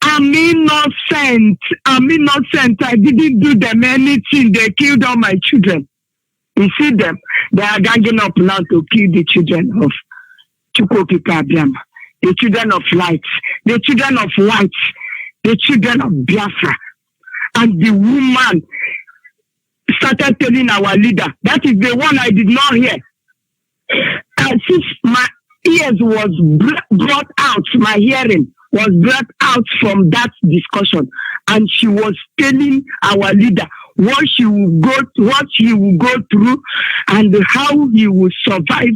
[SPEAKER 15] I'm innocent. I didn't do them anything. They killed all my children. You see them? They are ganging up now to kill the children of Chukwokika Abiyama, the children of light, the children of white, the children of Biafra. And the woman started telling our leader, that is the one I did not hear. And since my ears was brought out, my hearing was brought out from that discussion, and she was telling our leader what he will go through, and how he will survive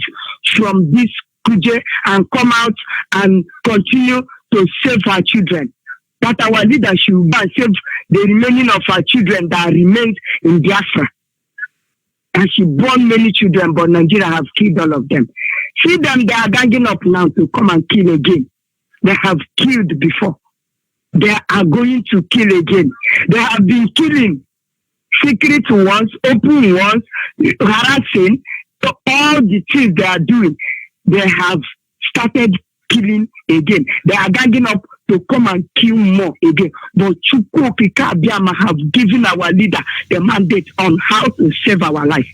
[SPEAKER 15] from this kuje and come out and continue to save our children. That our leader should go and save the remaining of our children that remains in Biafra. And she born many children, but Nigeria have killed all of them. See them, they are ganging up now to come and kill again. They have killed before. They are going to kill again. They have been killing secret ones, open ones, harassing. So all the things they are doing, they have started killing again. They are ganging up to come and kill more again. But Chukwokika Abiyama have given our leader the mandate on how to save our life.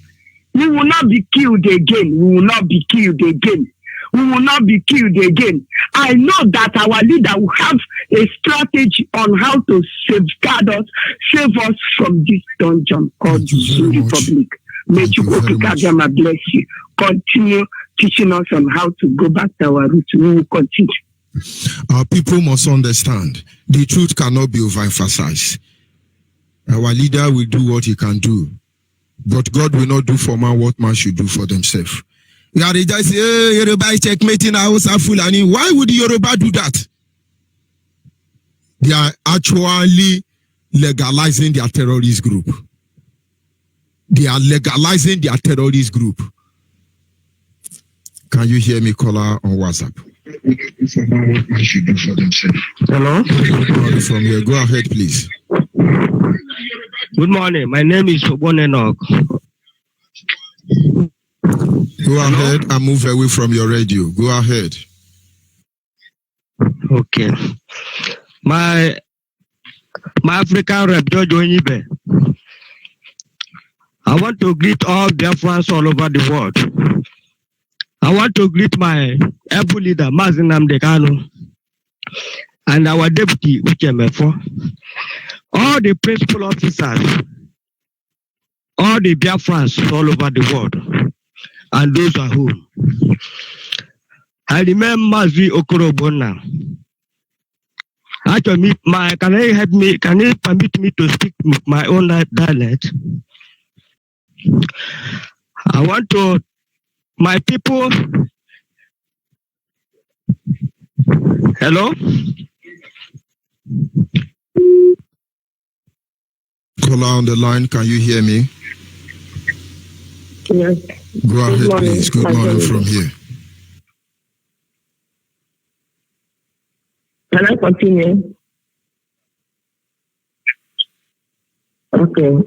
[SPEAKER 15] We will not be killed again. We will not be killed again. We will not be killed again. I know that our leader will have a strategy on how to safeguard us, save us from this dungeon called the Republic. May Chukwokika Abiyama bless you. Continue teaching us on how to go back to our roots. We will continue.
[SPEAKER 4] Our people must understand the truth cannot be overemphasized. Our leader will do what he can do, but God will not do for man what man should do for themselves. Yoruba say, hey, Yoruba is checkmating Hausa Fulani. Why would the Yoruba do that? They are actually legalizing their terrorist group. They are legalizing their terrorist group. Can you hear me, caller, on WhatsApp?
[SPEAKER 17] Hello?
[SPEAKER 4] From here. Go ahead, please.
[SPEAKER 17] Good morning. My name is Obonenok.
[SPEAKER 4] Go ahead and move away from your radio. Go ahead.
[SPEAKER 17] Okay. My African rep, George Onyibe. I want to greet all Biafrans all over the world. I want to greet my able leader, Mazi Nnamdi Kanu, and our deputy, Uchemefo, all the principal officers, all the Biafrans all over the world, and those at home. I remember Mazi Okorobona. Actually, can you permit me to speak my own dialect? I want to, my people, hello?
[SPEAKER 4] Caller on the line, can you hear me?
[SPEAKER 15] Yes.
[SPEAKER 4] Go ahead, please. Good morning from here.
[SPEAKER 15] Can I continue? Okay.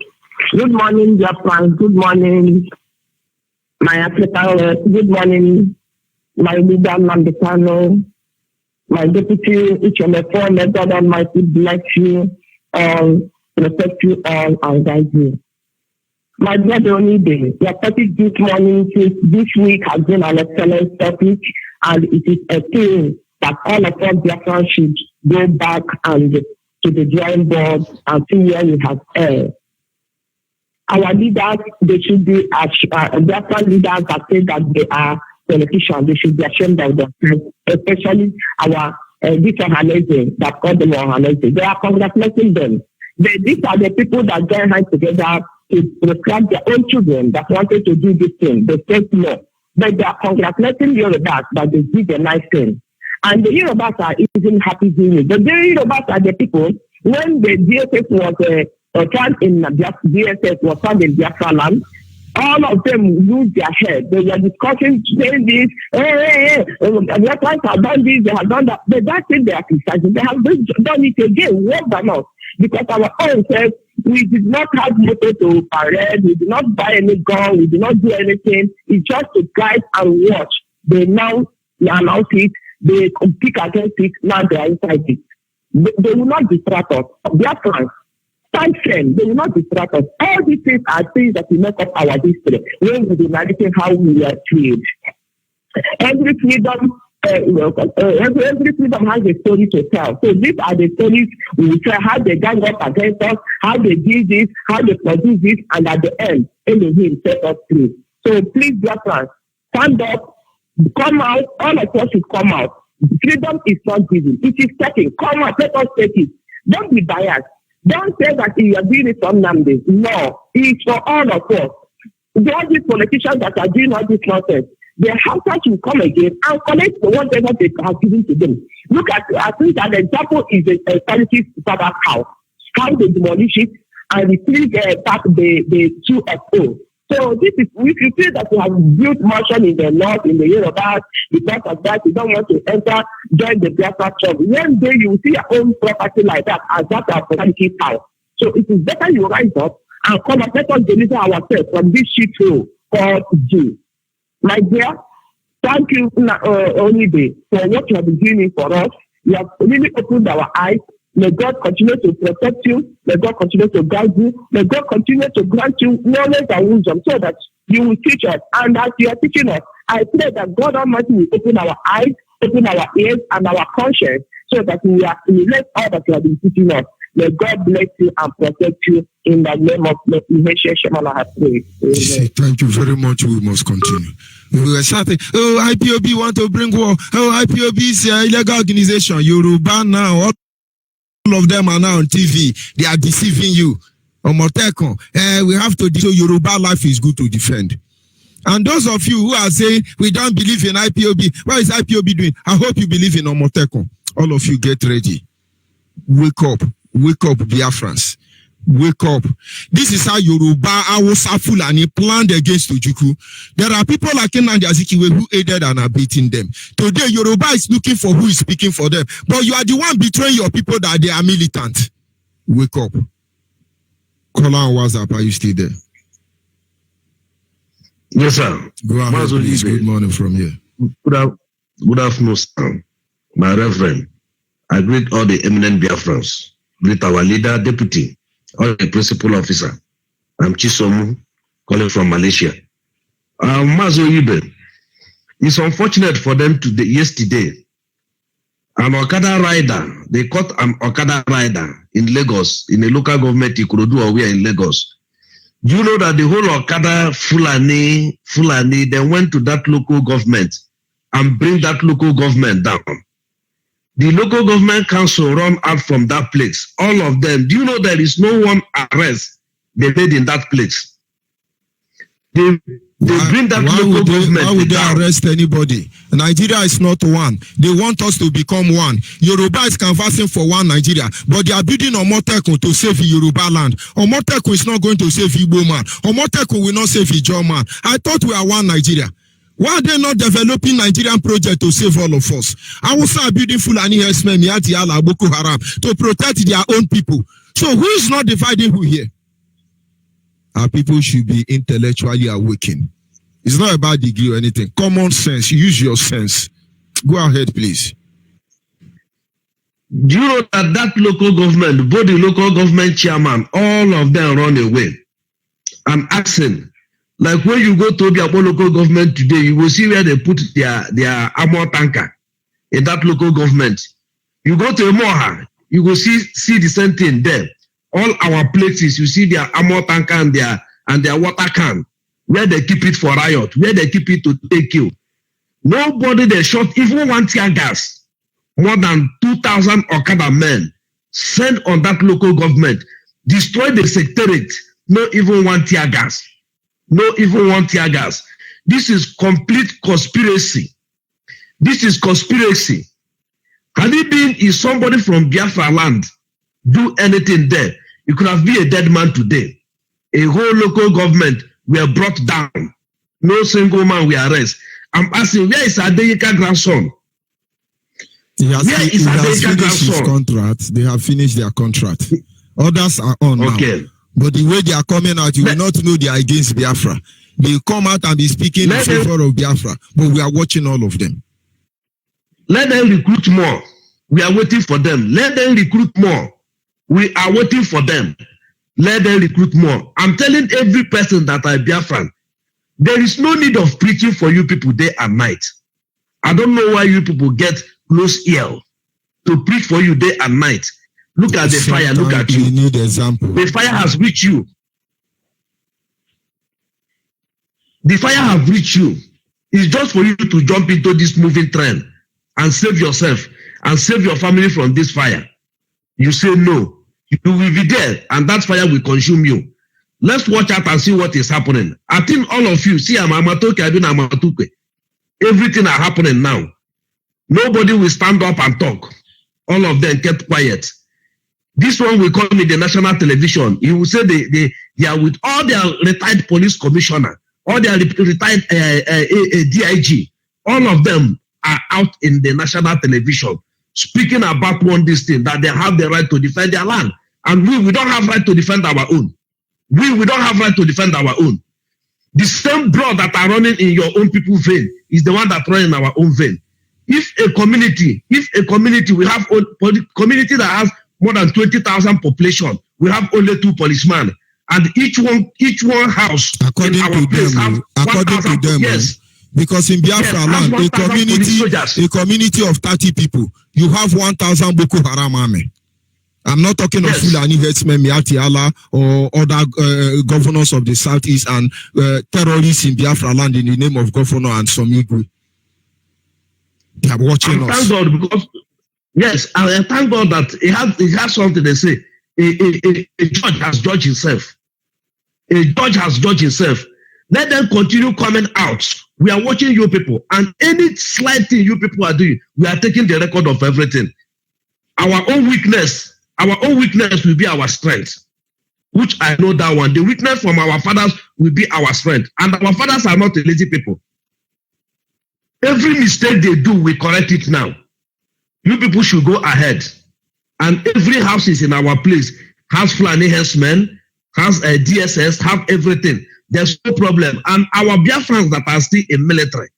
[SPEAKER 15] Good morning, dear friends. Good morning, my African. Good morning, my leader, Mandekano, my deputy, Ichomefo. May God Almighty bless you all, protect you all, and guide you. My brother Onibe, your topic this morning, this week has been an excellent topic, and it is a thing that all of us Biafran should go back and to the drawing board and see where we have erred. Our leaders, they should be Biafran leaders that say that they are politicians. They should be ashamed of themselves, especially our this organization that call them organization. They are congratulating them. These are the people that join hands together to prescribe their own children that wanted to do this thing. They said no. But they are congratulating Yorubas that they did a nice thing. And the Yorubas are even happy doing it. The Yorubas are the people, when the DSS was found in DSS was found in Biafra land, all of them lose their head. They were discussing, saying this, Biafrans have done this, they have done that. But that's it, they are criticizing. They have done it again, worse than us. Because our own says, we did not have motor to parade, we did not buy any gun, we did not do anything. It's just to guide and watch. They now announce it, they compete against it, now they are inside it. They will not distract us. Their plans, stand firm, they will not distract us. All these things are things that will make up our history when we be narrating how we are treated. Every freedom every freedom has a story to tell. So these are the stories we will tell, how they gang up against us, how they did this, how they produce this, and at the end, Elohim set us free. So please, dear friends, stand up, come out, all of us should come out. Freedom is not given, it is taken. Come out, let us take it. Don't be biased. Don't say that you are doing it on Monday. No, it's for all of us. All these politicians that are doing all this nonsense, their houses will come again and collect whatever they have given to them. Look at, I think an example is a charity father's house. How they demolish it and retrieve back the 2FO. So this is, if you feel that you have built mansion in the north, in the Yoruba, because of that, you don't want to enter, join the Biafra club. One day you will see your own property like that as that of charity house. So it is better you rise up and come and let us deliver ourselves from this shit hole called Jew. My dear, thank you, Onibe, for what you have been doing for us. You have really opened our eyes. May God continue to protect you. May God continue to guide you. May God continue to grant you knowledge and wisdom so that you will teach us. And as you are teaching us, I pray that God Almighty will open our eyes, open our ears and our conscience so that we assimilate all that you have been teaching us. May God bless you and protect you in the name of the Shemala has prayed.
[SPEAKER 4] Thank you very much. We must continue. We were shouting, oh, IPOB want to bring war. Oh, IPOB is an illegal organization. Yoruba now, all of them are now on TV. They are deceiving you. Omoteko, we have to, so Yoruba life is good to defend. And those of you who are saying, we don't believe in IPOB, what is IPOB doing? I hope you believe in Omoteko. All of you get ready. Wake up, Biafrans. Wake up. This is how Yoruba, Hausa, Fulani planned against Ojukwu. There are people like Nnamdi Azikiwe who aided and are beating them. Today, Yoruba is looking for who is speaking for them. But you are the one betraying your people that they are militant. Wake up. Call on WhatsApp. Are you still there?
[SPEAKER 18] Yes, sir.
[SPEAKER 4] Go ahead, please. Good morning from here.
[SPEAKER 18] Good afternoon, sir. My Reverend, I greet all the eminent Biafrans. Greet our leader, deputy, all the principal officer. I'm Chisomu, calling from Malaysia. Mazo Ibe, it's unfortunate for them yesterday. An Okada rider, they caught an Okada rider in Lagos, in a local government, Ikorodu or we are in Lagos. Do you know that the whole Okada Fulani, they went to that local government and bring that local government down? The local government council run out from that place. All of them. Do you know there is no one arrest they made in that place? They bring that local government.
[SPEAKER 4] Why would they arrest anybody? Nigeria is not one. They want us to become one. Yoruba is canvassing for one Nigeria, but they are building Omoteko to save Yoruba land. Omoteko is not going to save Igbo man. Omoteko will not save Ijaw man. I thought we are one Nigeria. Why are they not developing Nigerian project to save all of us? Hausa are building Fulani herdsmen, Miati Allah, Boko Haram, to protect their own people. So who is not dividing who here? our people should be intellectually awakened. It's not about degree or anything. Common sense. Use your sense. Go ahead, please.
[SPEAKER 18] Do you know that local government, both the local government chairman, all of them run away? I'm asking, like when you go to the local government today, you will see where they put their armor tanker in that local government. You go to Emoha, you will see the same thing there. All our places, you see their armor tanker and their water can, where they keep it for riot, where they keep it to take you. Nobody they shot even one tear gas. More than 2,000 Okada men sent on that local government, destroy the secretariat, no even one tear gas. No even one tear gas. This is complete conspiracy. This is conspiracy. Had it been if somebody from Biafra land do anything there, it could have been a dead man today. A whole local government were brought down. No single man will arrest. I'm asking, where is Adeyika grandson?
[SPEAKER 4] He has finished his contract. They have finished their contract. Others are on now. But the way they are coming out, you will not know they are against Biafra. They come out and be speaking in favor of Biafra. But we are watching all of them.
[SPEAKER 18] Let them recruit more. We are waiting for them. Let them recruit more. We are waiting for them. Let them recruit more. I'm telling every person that I Biafran, there is no need of preaching for you people day and night. I don't know why you people get close ear to preach for you day and night. Look at the fire, look at you.
[SPEAKER 4] We need example.
[SPEAKER 18] The fire has reached you. The fire has reached you. It's just for you to jump into this moving train and save yourself and save your family from this fire. You say no. You will be there and that fire will consume you. Let's watch out and see what is happening. I think all of you, see, I'm Amatoke, I've been Amatoke. Everything are happening now. Nobody will stand up and talk. All of them kept quiet. This one will come in the national television. He will say they are with all their retired police commissioner, all their retired DIG. All of them are out in the national television speaking about this thing, that they have the right to defend their land. And we don't have right to defend our own. We don't have right to defend our own. The same blood that are running in your own people's vein is the one that runs in our own vein. If a community, we have a community that has more than 20,000 population, we have only 2 policemen, and each one house
[SPEAKER 4] according in our
[SPEAKER 18] to place
[SPEAKER 4] them, according to them, yes. Because in Biafra land, a community of 30 people, you have 1,000 Boko Haram army. I'm not talking of Fulani herdsmen, Miati Allah, or other governors of the southeast and terrorists in Biafra land in the name of governor and Somigwe. They are watching us.
[SPEAKER 18] Thank God, because yes, and thank God that it has something to say. A judge has judged himself. A judge has judged himself. Let them continue coming out. We are watching you people, and any slight thing you people are doing, we are taking the record of everything. Our own weakness will be our strength, which I know that one. The weakness from our fathers will be our strength, and our fathers are not lazy people. Every mistake they do, we correct it now. You people should go ahead, and every house is in our place. Has Fulani herdsmen, has a DSS, have everything. There's no problem. And our Biafrans that are still in military,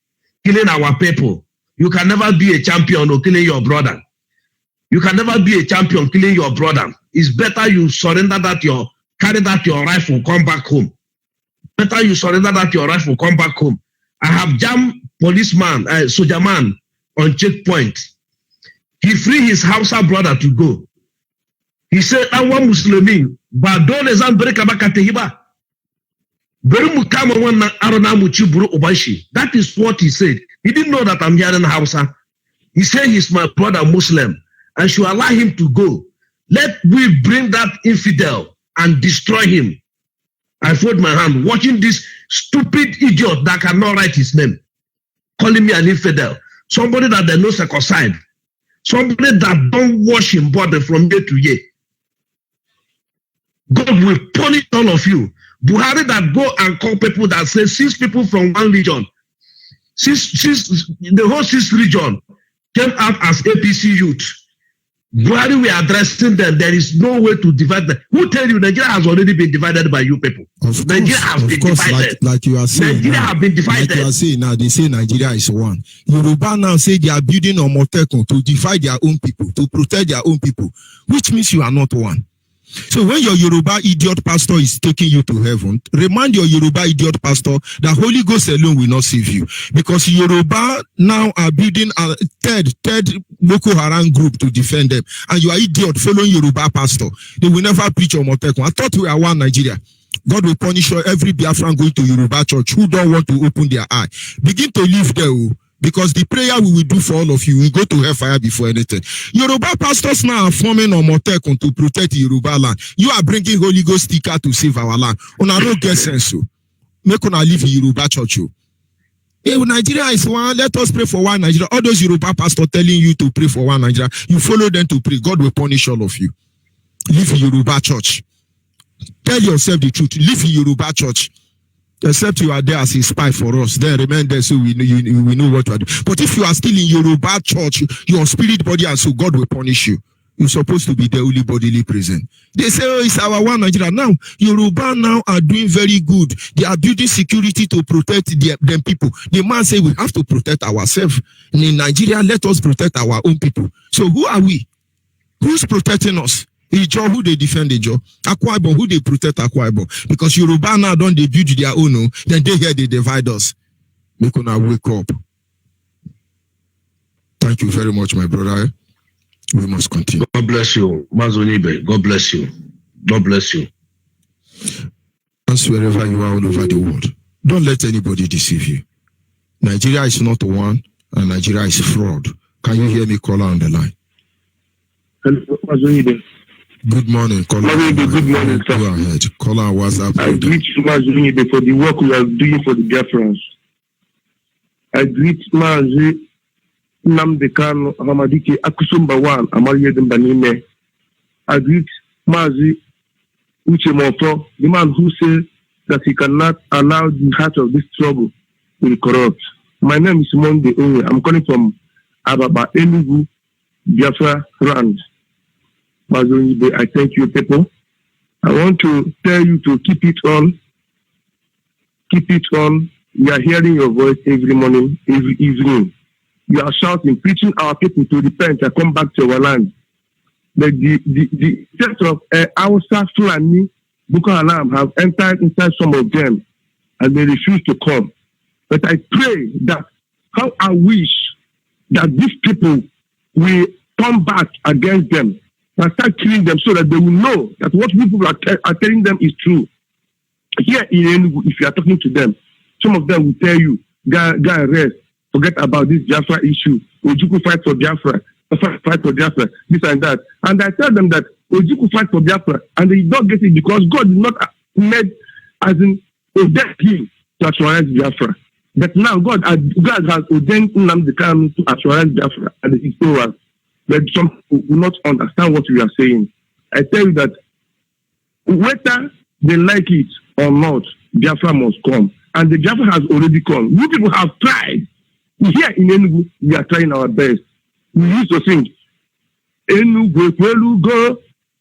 [SPEAKER 18] killing our people. You can never be a champion or killing your brother. You can never be a champion killing your brother. It's better you surrender carry that your rifle, come back home. Better you surrender that your rifle, come back home. I have jammed policeman, soldier man on checkpoint. He freed his Hausa brother to go. He said, "Awa Muslimi, ba dole zan bari ka baka tehiba. Bari mu kama wannan arona mu ci buru ubanshi." That is what he said. He didn't know that I'm hearing Hausa. He said he's my brother Muslim and should allow him to go. Let we bring that infidel and destroy him. I fold my hand watching this stupid idiot that cannot write his name, calling me an infidel. Somebody that they know circumcised. Somebody that don't wash him body from year to year. God will punish all of you. Buhari that go and call people that say 6 people from one region, the whole 6 region came out as APC youth. While we are addressing them, there is no way to divide them. Who tell you Nigeria has already been divided by you people? Nigeria has been divided.
[SPEAKER 4] Like you are saying,
[SPEAKER 18] Nigeria have been divided.
[SPEAKER 4] Like you are saying now, they say Nigeria is one. Yoruba now say they are building Omotekun to divide their own people, to protect their own people, which means you are not one. So when your Yoruba idiot pastor is taking you to heaven, remind your Yoruba idiot pastor that Holy Ghost alone will not save you. Because Yoruba now are building a third Boko Haram group to defend them. And you are idiot following Yoruba pastor. They will never preach Omotekun. I thought we are one Nigeria. God will punish every Biafran going to Yoruba church who don't want to open their eye. Begin to live there. Because the prayer we will do for all of you, we go to hellfire before anything. Yoruba pastors now are forming Omotekun to protect the Yoruba land. You are bringing Holy Ghost sticker to save our land. Una no get sense. Make una live in Yoruba church. Hey, Nigeria is one. Let us pray for one Nigeria. All those Yoruba pastors telling you to pray for one Nigeria, you follow them to pray. God will punish all of you. Live in Yoruba church. Tell yourself the truth. Live in Yoruba church. Except you are there as a spy for us. Then remain there so we know what you are doing. But if you are still in Yoruba church, your spirit, body, and soul, God will punish you. You're supposed to be the only bodily present. They say, oh, it's our one Nigeria. Now, Yoruba now are doing very good. They are building security to protect them people. The man say we have to protect ourselves. And in Nigeria, let us protect our own people. So who are we? Who's protecting us? Ijo, who they defend Ijo? Akwa Ibom, who they protect Akwa Ibom? Because Yoruba now don't they build their own, then they here they divide us. Make una wake up. Thank you very much, my brother. We must continue.
[SPEAKER 18] God bless you. Mazonibe, God bless you. God bless you.
[SPEAKER 4] And wherever you are all over the world, don't let anybody deceive you. Nigeria is not one, and Nigeria is fraud. Can you hear me, caller on the line?
[SPEAKER 19] Hello, Mazonibe.
[SPEAKER 4] Good morning, caller.
[SPEAKER 19] Good morning, sir.
[SPEAKER 4] Go ahead. Caller on WhatsApp.
[SPEAKER 19] I greet Mazonibe for the work we are doing for the Biafrans. I greet Mazi Namdekan Hamadike Akusumba 1 Amariye Dembanime. I greet Mazi Uche Moto, the man who says that he cannot allow the heart of this trouble to be corrupt. My name is Monde Owe. I'm calling from Ababa, Enugu, Biafra Rand. Mazonibe, I thank you, people. I want to tell you to keep it on. Keep it on. We are hearing your voice every morning, every evening. You are shouting, preaching our people to repent and come back to our land. But the set of Hausa, Fulani, Boko Haram have entered inside some of them and they refuse to come. But I pray that how I wish that these people will come back against them and start killing them so that they will know that what people are telling them is true. Here in Enugu, if you are talking to them, some of them will tell you, go and rest, forget about this Biafra issue. Ojukwu fight for Biafra, fight for Biafra, this and that. And I tell them that Ojukwu fight for Biafra, and they don't get it because God did not made as in ordained him to actualize Biafra. But now God has ordained Nnamdi Kanu to actualize Biafra, and it is over. But some people will not understand what we are saying. I tell you that whether they like it or not, Biafra must come. And the Biafra has already come. You people have tried. Here in Enugu, we are trying our best. We used to sing, Enugu Ekwelugo,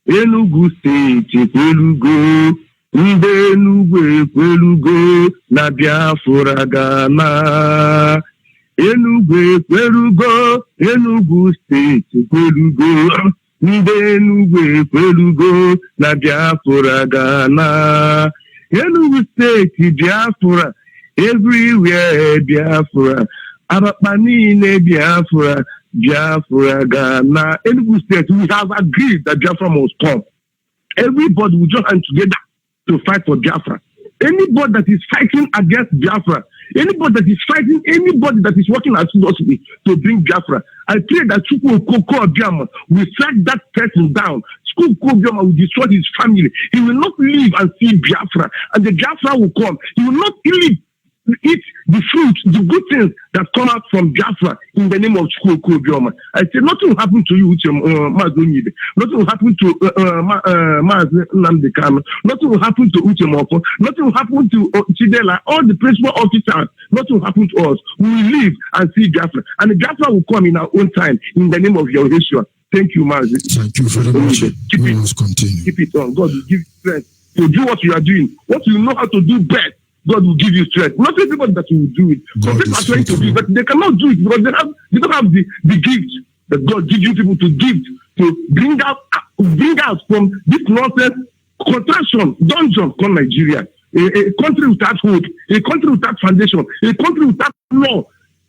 [SPEAKER 19] Enugu State Ekwelugo, Nde Enugu Ekwelugo, na Biafra Gana. Enugu Ekwelugo, Enugu State Ekwelugo, Nde Enugu Ekwelugo, na Biafra Gana. Enugu State Biafra, everywhere Biafra. Abapanine Biafra, Biafra Ghana. Enugu State, we have agreed that Biafra must come. Everybody will join hands together to fight for Biafra. Anybody that is fighting against Biafra, anybody that is fighting, anybody that is working as philosophy to bring Biafra, I pray that Chukwu Okoko Obiama will strike that person down. Chukwu Okoko Obiama will destroy his family. He will not live and see Biafra, and the Biafra will come. He will not live, eat the fruit, the good things that come out from Biafra in the name of Chukwu Okoko Obiama. I say nothing will happen to you, Mazonibe. Nothing will happen to Nnamdi Kanu. Nothing will happen to Uche Moko. Nothing will happen to Chidela. All the principal officers. Nothing will happen to us. We will live and see Biafra. And the Biafra will come in our own time in the name of Yeshua. Thank you, Mazi.
[SPEAKER 4] Thank you very much. We must continue.
[SPEAKER 19] Keep it on. God will give you strength to do what you are doing. What you know how to do best, God will give you strength. Not everybody that will do it. Some people are trying to do it, but they cannot do it because they don't have the gift that God gives you people to give to bring out from this nonsense contraction, dungeon called Nigeria. A country without hope, a country without foundation, a country without law.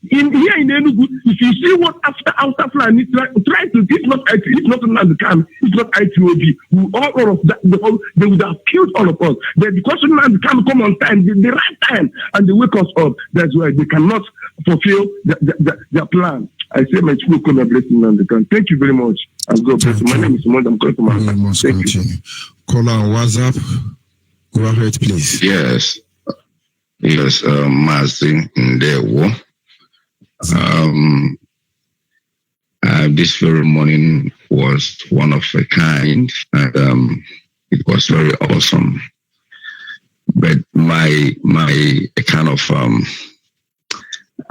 [SPEAKER 19] Here in Enugu, if you see what after Fulani try to, it's not Nnamdi, it's not IPOB. All of that, they would have killed all of us. But because Nnamdi come on time, the right time, and they wake us up, that's why they cannot fulfill their plan. I say my school come bless Nnamdi. Thank you very much. And God bless you. My name is Simon. I'm calling from my Thank you.
[SPEAKER 4] Call on WhatsApp. Go ahead, please.
[SPEAKER 16] Yes. Mazi Ndewo. This very morning was one of a kind, and it was very awesome. But my kind of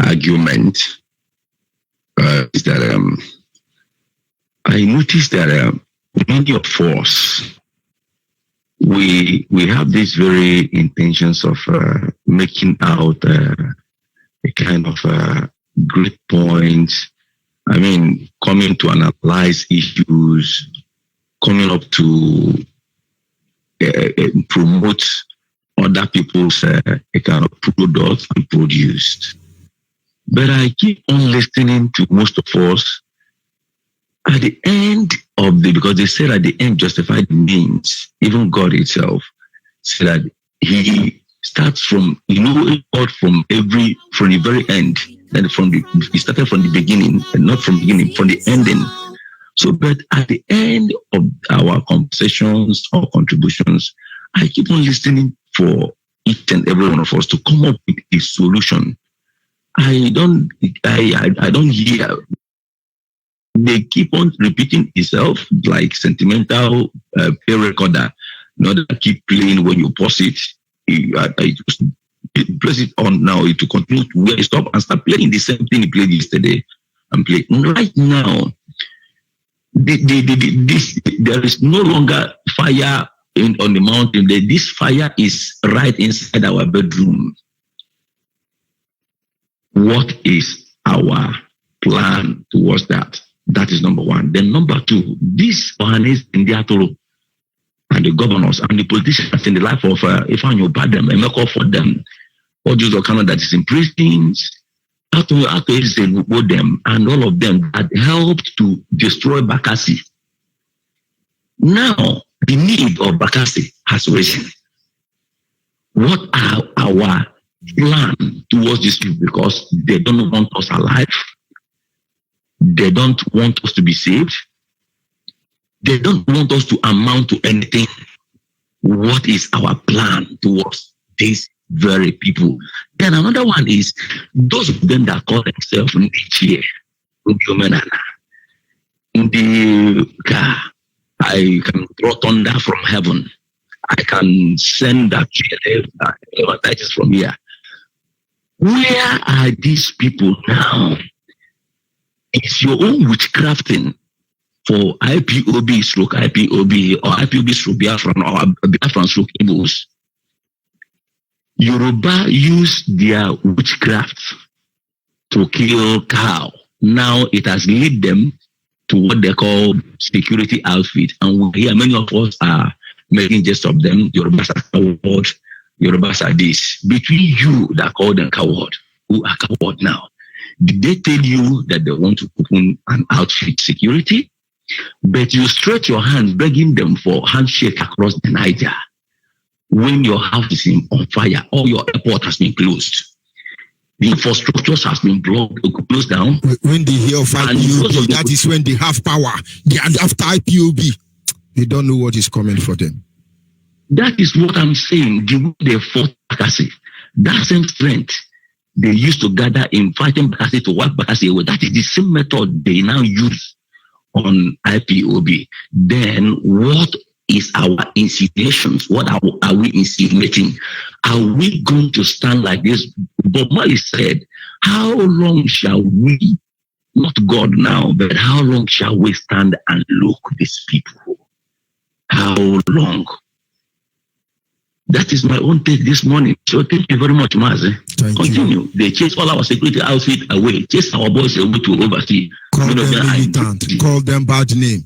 [SPEAKER 16] argument is that I noticed that many of us we have these very intentions of making out a kind of great points. I mean, coming to analyze issues, coming up to promote other people's a kind of product and produce. But I keep on listening to most of us at the end of because they say at the end justified means, even God itself said that he starts from, God from the very end. And he started from the beginning, and not from the beginning, from the ending. So, but at the end of our conversations or contributions, I keep on listening for each and every one of us to come up with a solution. I don't hear. They keep on repeating itself like sentimental play recorder. Not that keep playing when you pause it. I just press it on now to continue to where it stop and start playing the same thing he played yesterday and play. Right now, there is no longer fire on the mountain. This fire is right inside our bedroom. What is our plan towards that? That is number one. Then number two, this Ohanes in the Atolo and the governors and the politicians in the life of Ifanyo Badem and make up for them. All those of Canada that is in prisons, after them and all of them that helped to destroy Bakassi. Now, the need of Bakassi has risen. What are our plan towards this people? Because they don't want us alive. They don't want us to be saved. They don't want us to amount to anything. What is our plan towards these very people? Then another one is those of them that call themselves Nigerian, in the car, I can throw thunder from heaven. I can send that that is from here. Where are these people now? It's your own witchcrafting for IPOB stroke IPOB or IPOB stroke Biafra or Biafran stroke Igbos. Yoruba use their witchcraft to kill cow. Now it has led them to what they call security outfit. And we hear many of us are making jest of them. Yorubas are coward. Yorubas are this. Between you that call them coward, who are coward now, did they tell you that they want to open an outfit security? But you stretch your hand begging them for handshake across the Niger. When your house is on fire, or your airport has been closed, the infrastructures has been closed down.
[SPEAKER 4] When they hear of IPOB, that is when they have power. They are after IPOB. They don't know what is coming for them.
[SPEAKER 16] That is what I'm saying. The way they fought Bakassi, that same strength they used to gather in fighting Bakassi to wipe Bakassi away. That is the same method they now use on IPOB. Then what is our insinuations? What are we insinuating? Are we going to stand like this? Bob Marley said, how long shall we
[SPEAKER 14] not God now, but how long shall we stand and look these people? How long? That is my own take this morning. So thank you very much, Mazi. Continue. They chase all our security outfit away. Chase our boys away to oversee.
[SPEAKER 4] Call them militant. Call them bad name.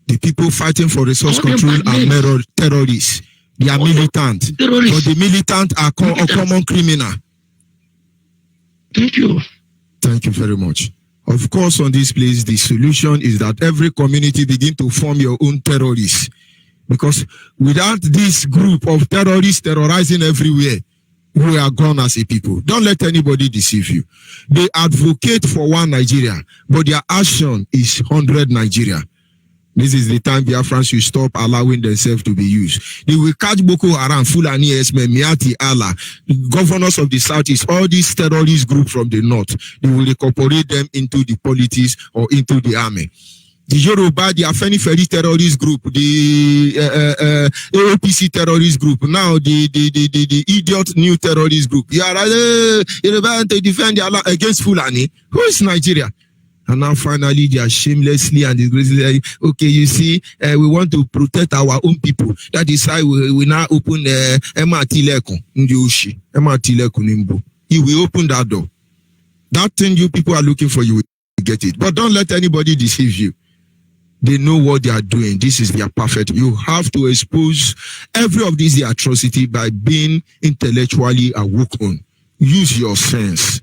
[SPEAKER 4] The people fighting for resource control are terrorists. They are militant. But the militant are a common criminal.
[SPEAKER 14] Thank you.
[SPEAKER 4] Thank you very much. Of course, on this place, the solution is that every community begin to form your own terrorists. Because without this group of terrorists terrorizing everywhere, we are gone as a people. Don't let anybody deceive you. They advocate for one Nigeria, but their action is 100 Nigeria. This is the time Biafrans should stop allowing themselves to be used. They will catch Boko Haram, Fulani, Esme, Miati, Allah, governors of the Southeast, all these terrorist groups from the North. They will incorporate them into the politics or into the army. The Yoruba, the Afeni Ferry terrorist group, the AOPC terrorist group, now the idiot new terrorist group. You are to defend Allah against Fulani. Who is Nigeria? And now finally they are shamelessly and disgracefully, okay, you see, we want to protect our own people. That is why we now open MRT Lekon, Ndioshi, MRT Lekon Nimbo. He will open that door. That thing you people are looking for, you will get it. But don't let anybody deceive you. They know what they are doing. This is their perfect. You have to expose every of these atrocity by being intellectually awoken. Use your sense.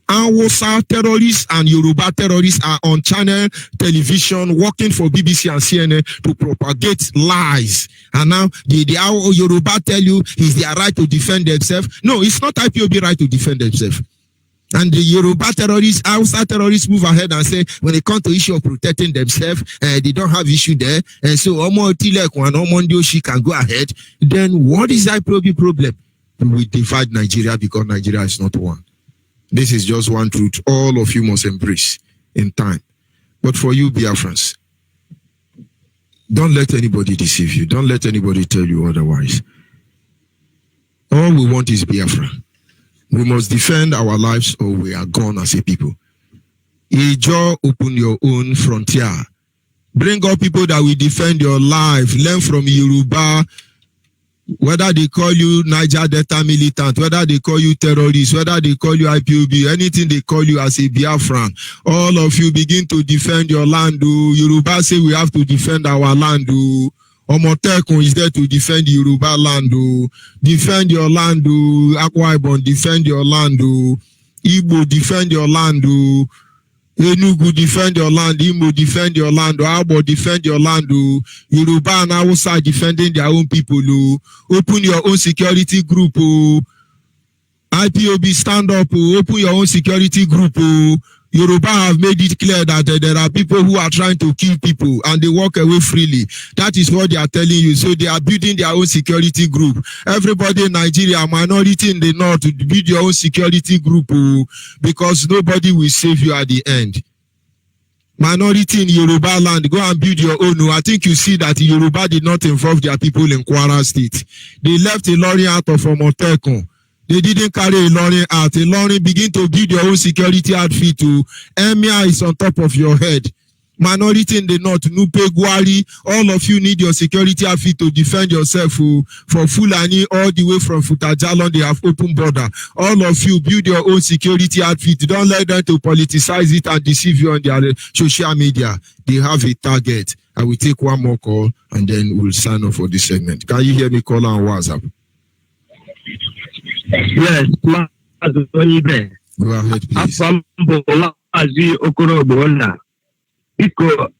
[SPEAKER 4] Hausa terrorists and Yoruba terrorists are on channel television working for BBC and CNN to propagate lies. And now the Yoruba tell you it's their right to defend themselves. No, it's not IPOB right to defend themselves. And the Yoruba terrorists, Hausa terrorists move ahead and say, when it comes to issue of protecting themselves, they don't have issue there. And so Omo Tilek and Omo Ndioshi can go ahead. Then what is IPOB problem? We divide Nigeria because Nigeria is not one. This is just one truth all of you must embrace in time. But for you, Biafrans, don't let anybody deceive you. Don't let anybody tell you otherwise. All we want is Biafra. We must defend our lives or we are gone as a people. Ijo, open your own frontier. Bring up people that will defend your life. Learn from Yoruba. Whether they call you Niger Delta militant, whether they call you terrorist, whether they call you IPOB, anything they call you as a Biafran, all of you begin to defend your land. Yoruba say we have to defend our land. Omotekun is there to defend Yoruba land. Defend your land. Akwa Ibom, defend your land. Igbo, defend your land. Enugu, defend your land. Imo, defend your land. Abo, defend your land. Yoruba and Hausa defending their own people. Open your own security group. IPOB, stand up. Open your own security group. Yoruba have made it clear that there are people who are trying to kill people and they walk away freely. That is what they are telling you. So they are building their own security group. Everybody in Nigeria, minority in the north, build your own security group because nobody will save you at the end. Minority in Yoruba land, go and build your own. I think you see that Yoruba did not involve their people in Kwara State. They left Ilorin out of Omotekun. They didn't carry Ilorin out. Ilorin begin to build your own security outfit too. Emir is on top of your head. Minority in the north, Nupe, Gwari, all of you need your security outfit to defend yourself. For Fulani, all the way from Futajalon, they have open border. All of you build your own security outfit. Don't let them to politicize it and deceive you on their social media. They have a target. I will take one more call and then we'll sign off for this segment. Can you hear me call on WhatsApp?
[SPEAKER 17] Yes,
[SPEAKER 4] go ahead, please.
[SPEAKER 17] Iko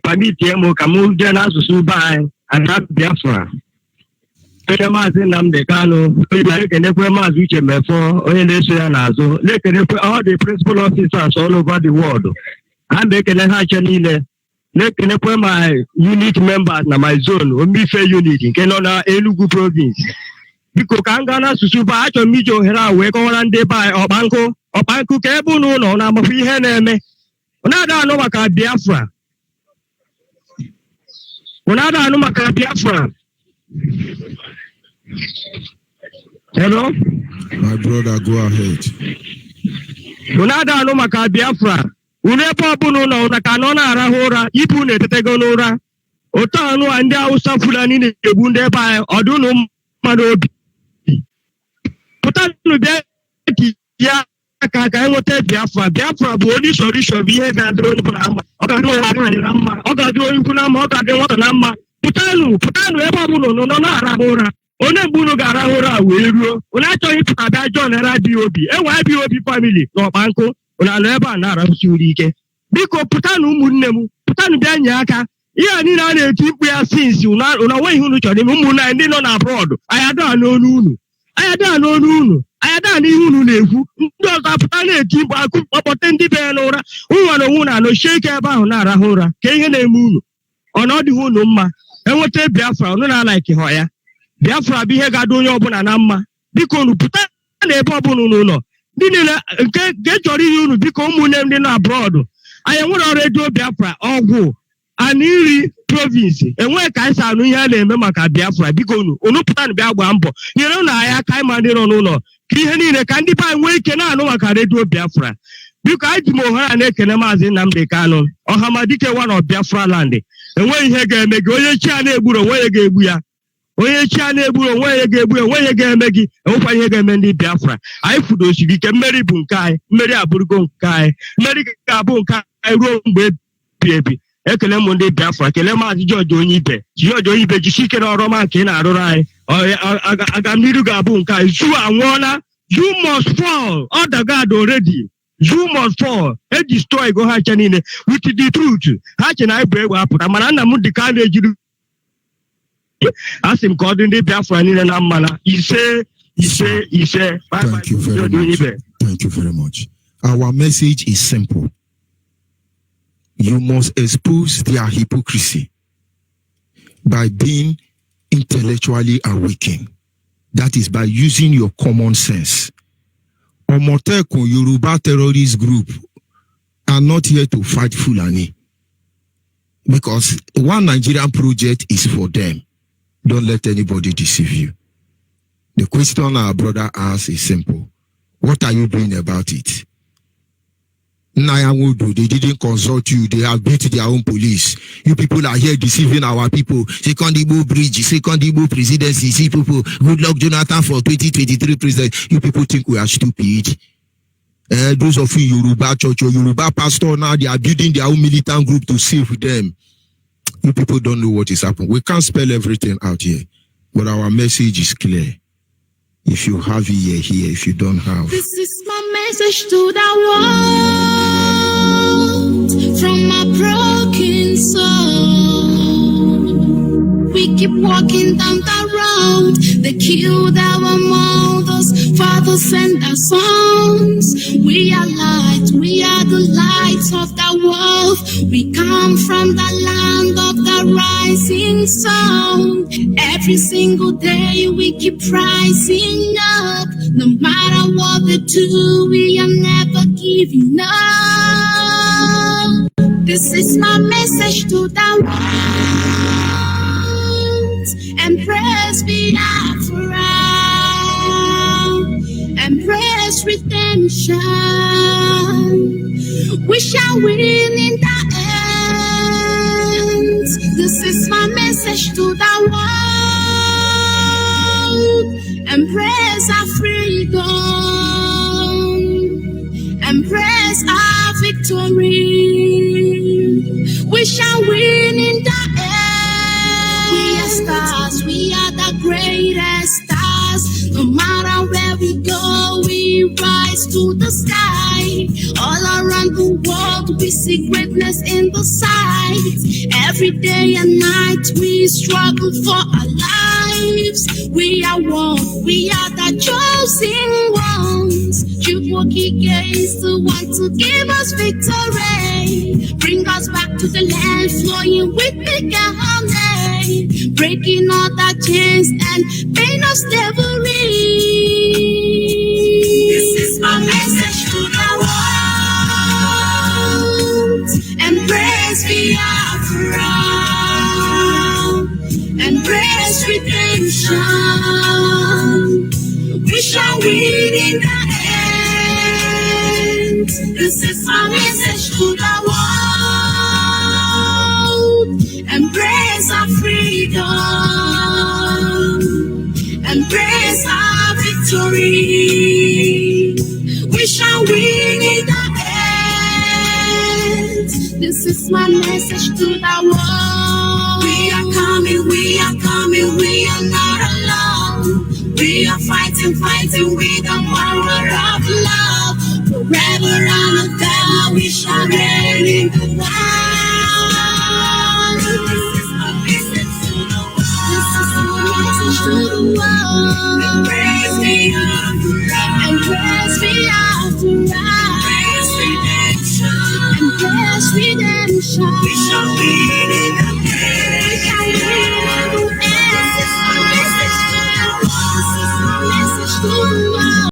[SPEAKER 17] pamiti emo kamu jana susubai anat Biafra. Oye mazi Nnamdi Kanu, oye kenekwe mazi Uche Mefo, oye leso ya nazo. Le kenekwe all the principal officers all over the world. Ambe kenekwe chanile. Le kenekwe my unit members na my zone, Omife unit, kenona Enugu province. Biko kangana susuba acho mijo hera weko walande by obanko kebu no na mafi heneme. Unada no maka Biafra. Unada no maka Biafra. Hello?
[SPEAKER 4] My brother, go ahead.
[SPEAKER 17] Unada no maka Biafra. Unepo bunu no nakanona arahora. Ipu ne tetegonora. Otanu anda usa fulani ne bunde ba odunu madobi. Potanu be ya kaka ngote Biafra. Biafra bu oni solution bihe ga drone kuna. Oga do wani ramma. Oga do kuna ma oga de wata namma. Potanu eba bunu no na arahora. One bunu ga arahora weruo. Una cho hit ada John era BOB. Ewa BOB family no banko. Una leba na arahusi urike. Biko potanu umunne mu. Potanu bia nya aka. Iya ni na na-etikpu ya since una we hunu chọrọ ụmụ na ndị nọ na abroad ayada n'onu unu ayada n'ihu unu na-ekwu ndị ọzọ apụta na-etikpu akụ kpọkpọte ndị be n'ụra ụwa na onwu na anọ sheke ebe ahụ na-arahụ ụra ka ihe na-eme unu ọnọdụ unu mma enweta Biafra unu na-alaiki họ ya Biafra bụ ihe ga-adụ onye ọbụla na mma biko unu pụta na ebe ọbụla unu nọ ndị niile nke chọrọ ihe unu biko ụmụnne ndị nọ abroad anyị nwere redio Biafra ọgwụ Aniri province enwe ka isa anu ihe na-eme maka Biafra biko unu pụta na bịa gba mbọ nyere na ya ka ịma ndị nọ n'ụlọ ka ihe niile ka ndị ba nwee ike na-anụ maka redio Biafra biko anyị ji m ohere na-ekene maazị Nnamdi Kanu Ọhamadike one of Biafra land enwe ihe ga-eme gị onye chi a na-egburu onwe ya ga-egbu ya onye chi a na-egburu onwe ya ga-egbu onwe ya ga-eme gị enwekwa ihe ga-eme ndị Biafra anyị kwudosiri ike mmeri bụ nke anyị mmeri abụrụgo nke anyị mmeri ga-abụ nke anyị ruo mgbe ebi ekele m ndị Biafra kele maazị George Onyibe jisi ike n'ọrụ ọma nke ị na-arụrụ anyị agamniru ga-abụ nke anyị Zoo anwụọla you must fall all the God already you must fall destroy go ha nche niile with the truth ha che na ịbụ egbe apụta mana Nnamdi Kanu ejiri asị m ka ọ dị ndị Biafra niile na mmana ise.
[SPEAKER 4] Thank you very much. Our message is simple. You must expose their hypocrisy by being intellectually awakened. That is by using your common sense. Omotekun Yoruba terrorist group are not here to fight Fulani. Because one Nigerian project is for them. Don't let anybody deceive you. The question our brother asks is simple. What are you doing about it? They didn't consult you. They have beat their own police. You people are here deceiving our people. Second Igbo bridge, second Igbo presidency. See people, good luck Jonathan for 2023 president. You people think we are stupid? Those of you Yoruba church or Yoruba pastor now, they are building their own militant group to save them. You people don't know what is happening. We can't spell everything out here. But our message is clear. If you have ear, hear. If you don't have.
[SPEAKER 2] This is my message to the world from my broken soul. We keep walking down the road. They killed our mothers, fathers, and our sons. We are light. We are the lights of the world. We come from the land of the rising sun. Every single day we keep rising up. No matter what they do, we are never giving up. This is my message to the world. Embrace Biafra. Embrace redemption. We shall win in the end. This is my message to the world. Embrace our freedom. Embrace our victory. We shall win in the end. We are stars. We are the greatest stars. No matter where we go, we rise to the sky. All around the world, we see greatness in the sight. Every day and night, we struggle for our lives. We are one, we are the chosen ones. Hypocrisy is the one to give us victory. Bring us back to the land, flowing with bigger honey. Breaking all the chains and pain of slavery. This is my message to the world. Embrace Biafra. Embrace redemption. We shall win in the end. This is my message to the world. Embrace our freedom. Embrace our victory. We shall win in the end. This is my message to the world. We are coming, we are coming, we are not alone. We are fighting, fighting with the power of love. Forever and ever we shall reign in the world. This is my message to the world. This is my message to the world. Embrace me after all. Embrace me after all. Embrace redemption. Embrace redemption. We shall win in the end. We shall win in the end. This is my message to the world. This is my message to the world.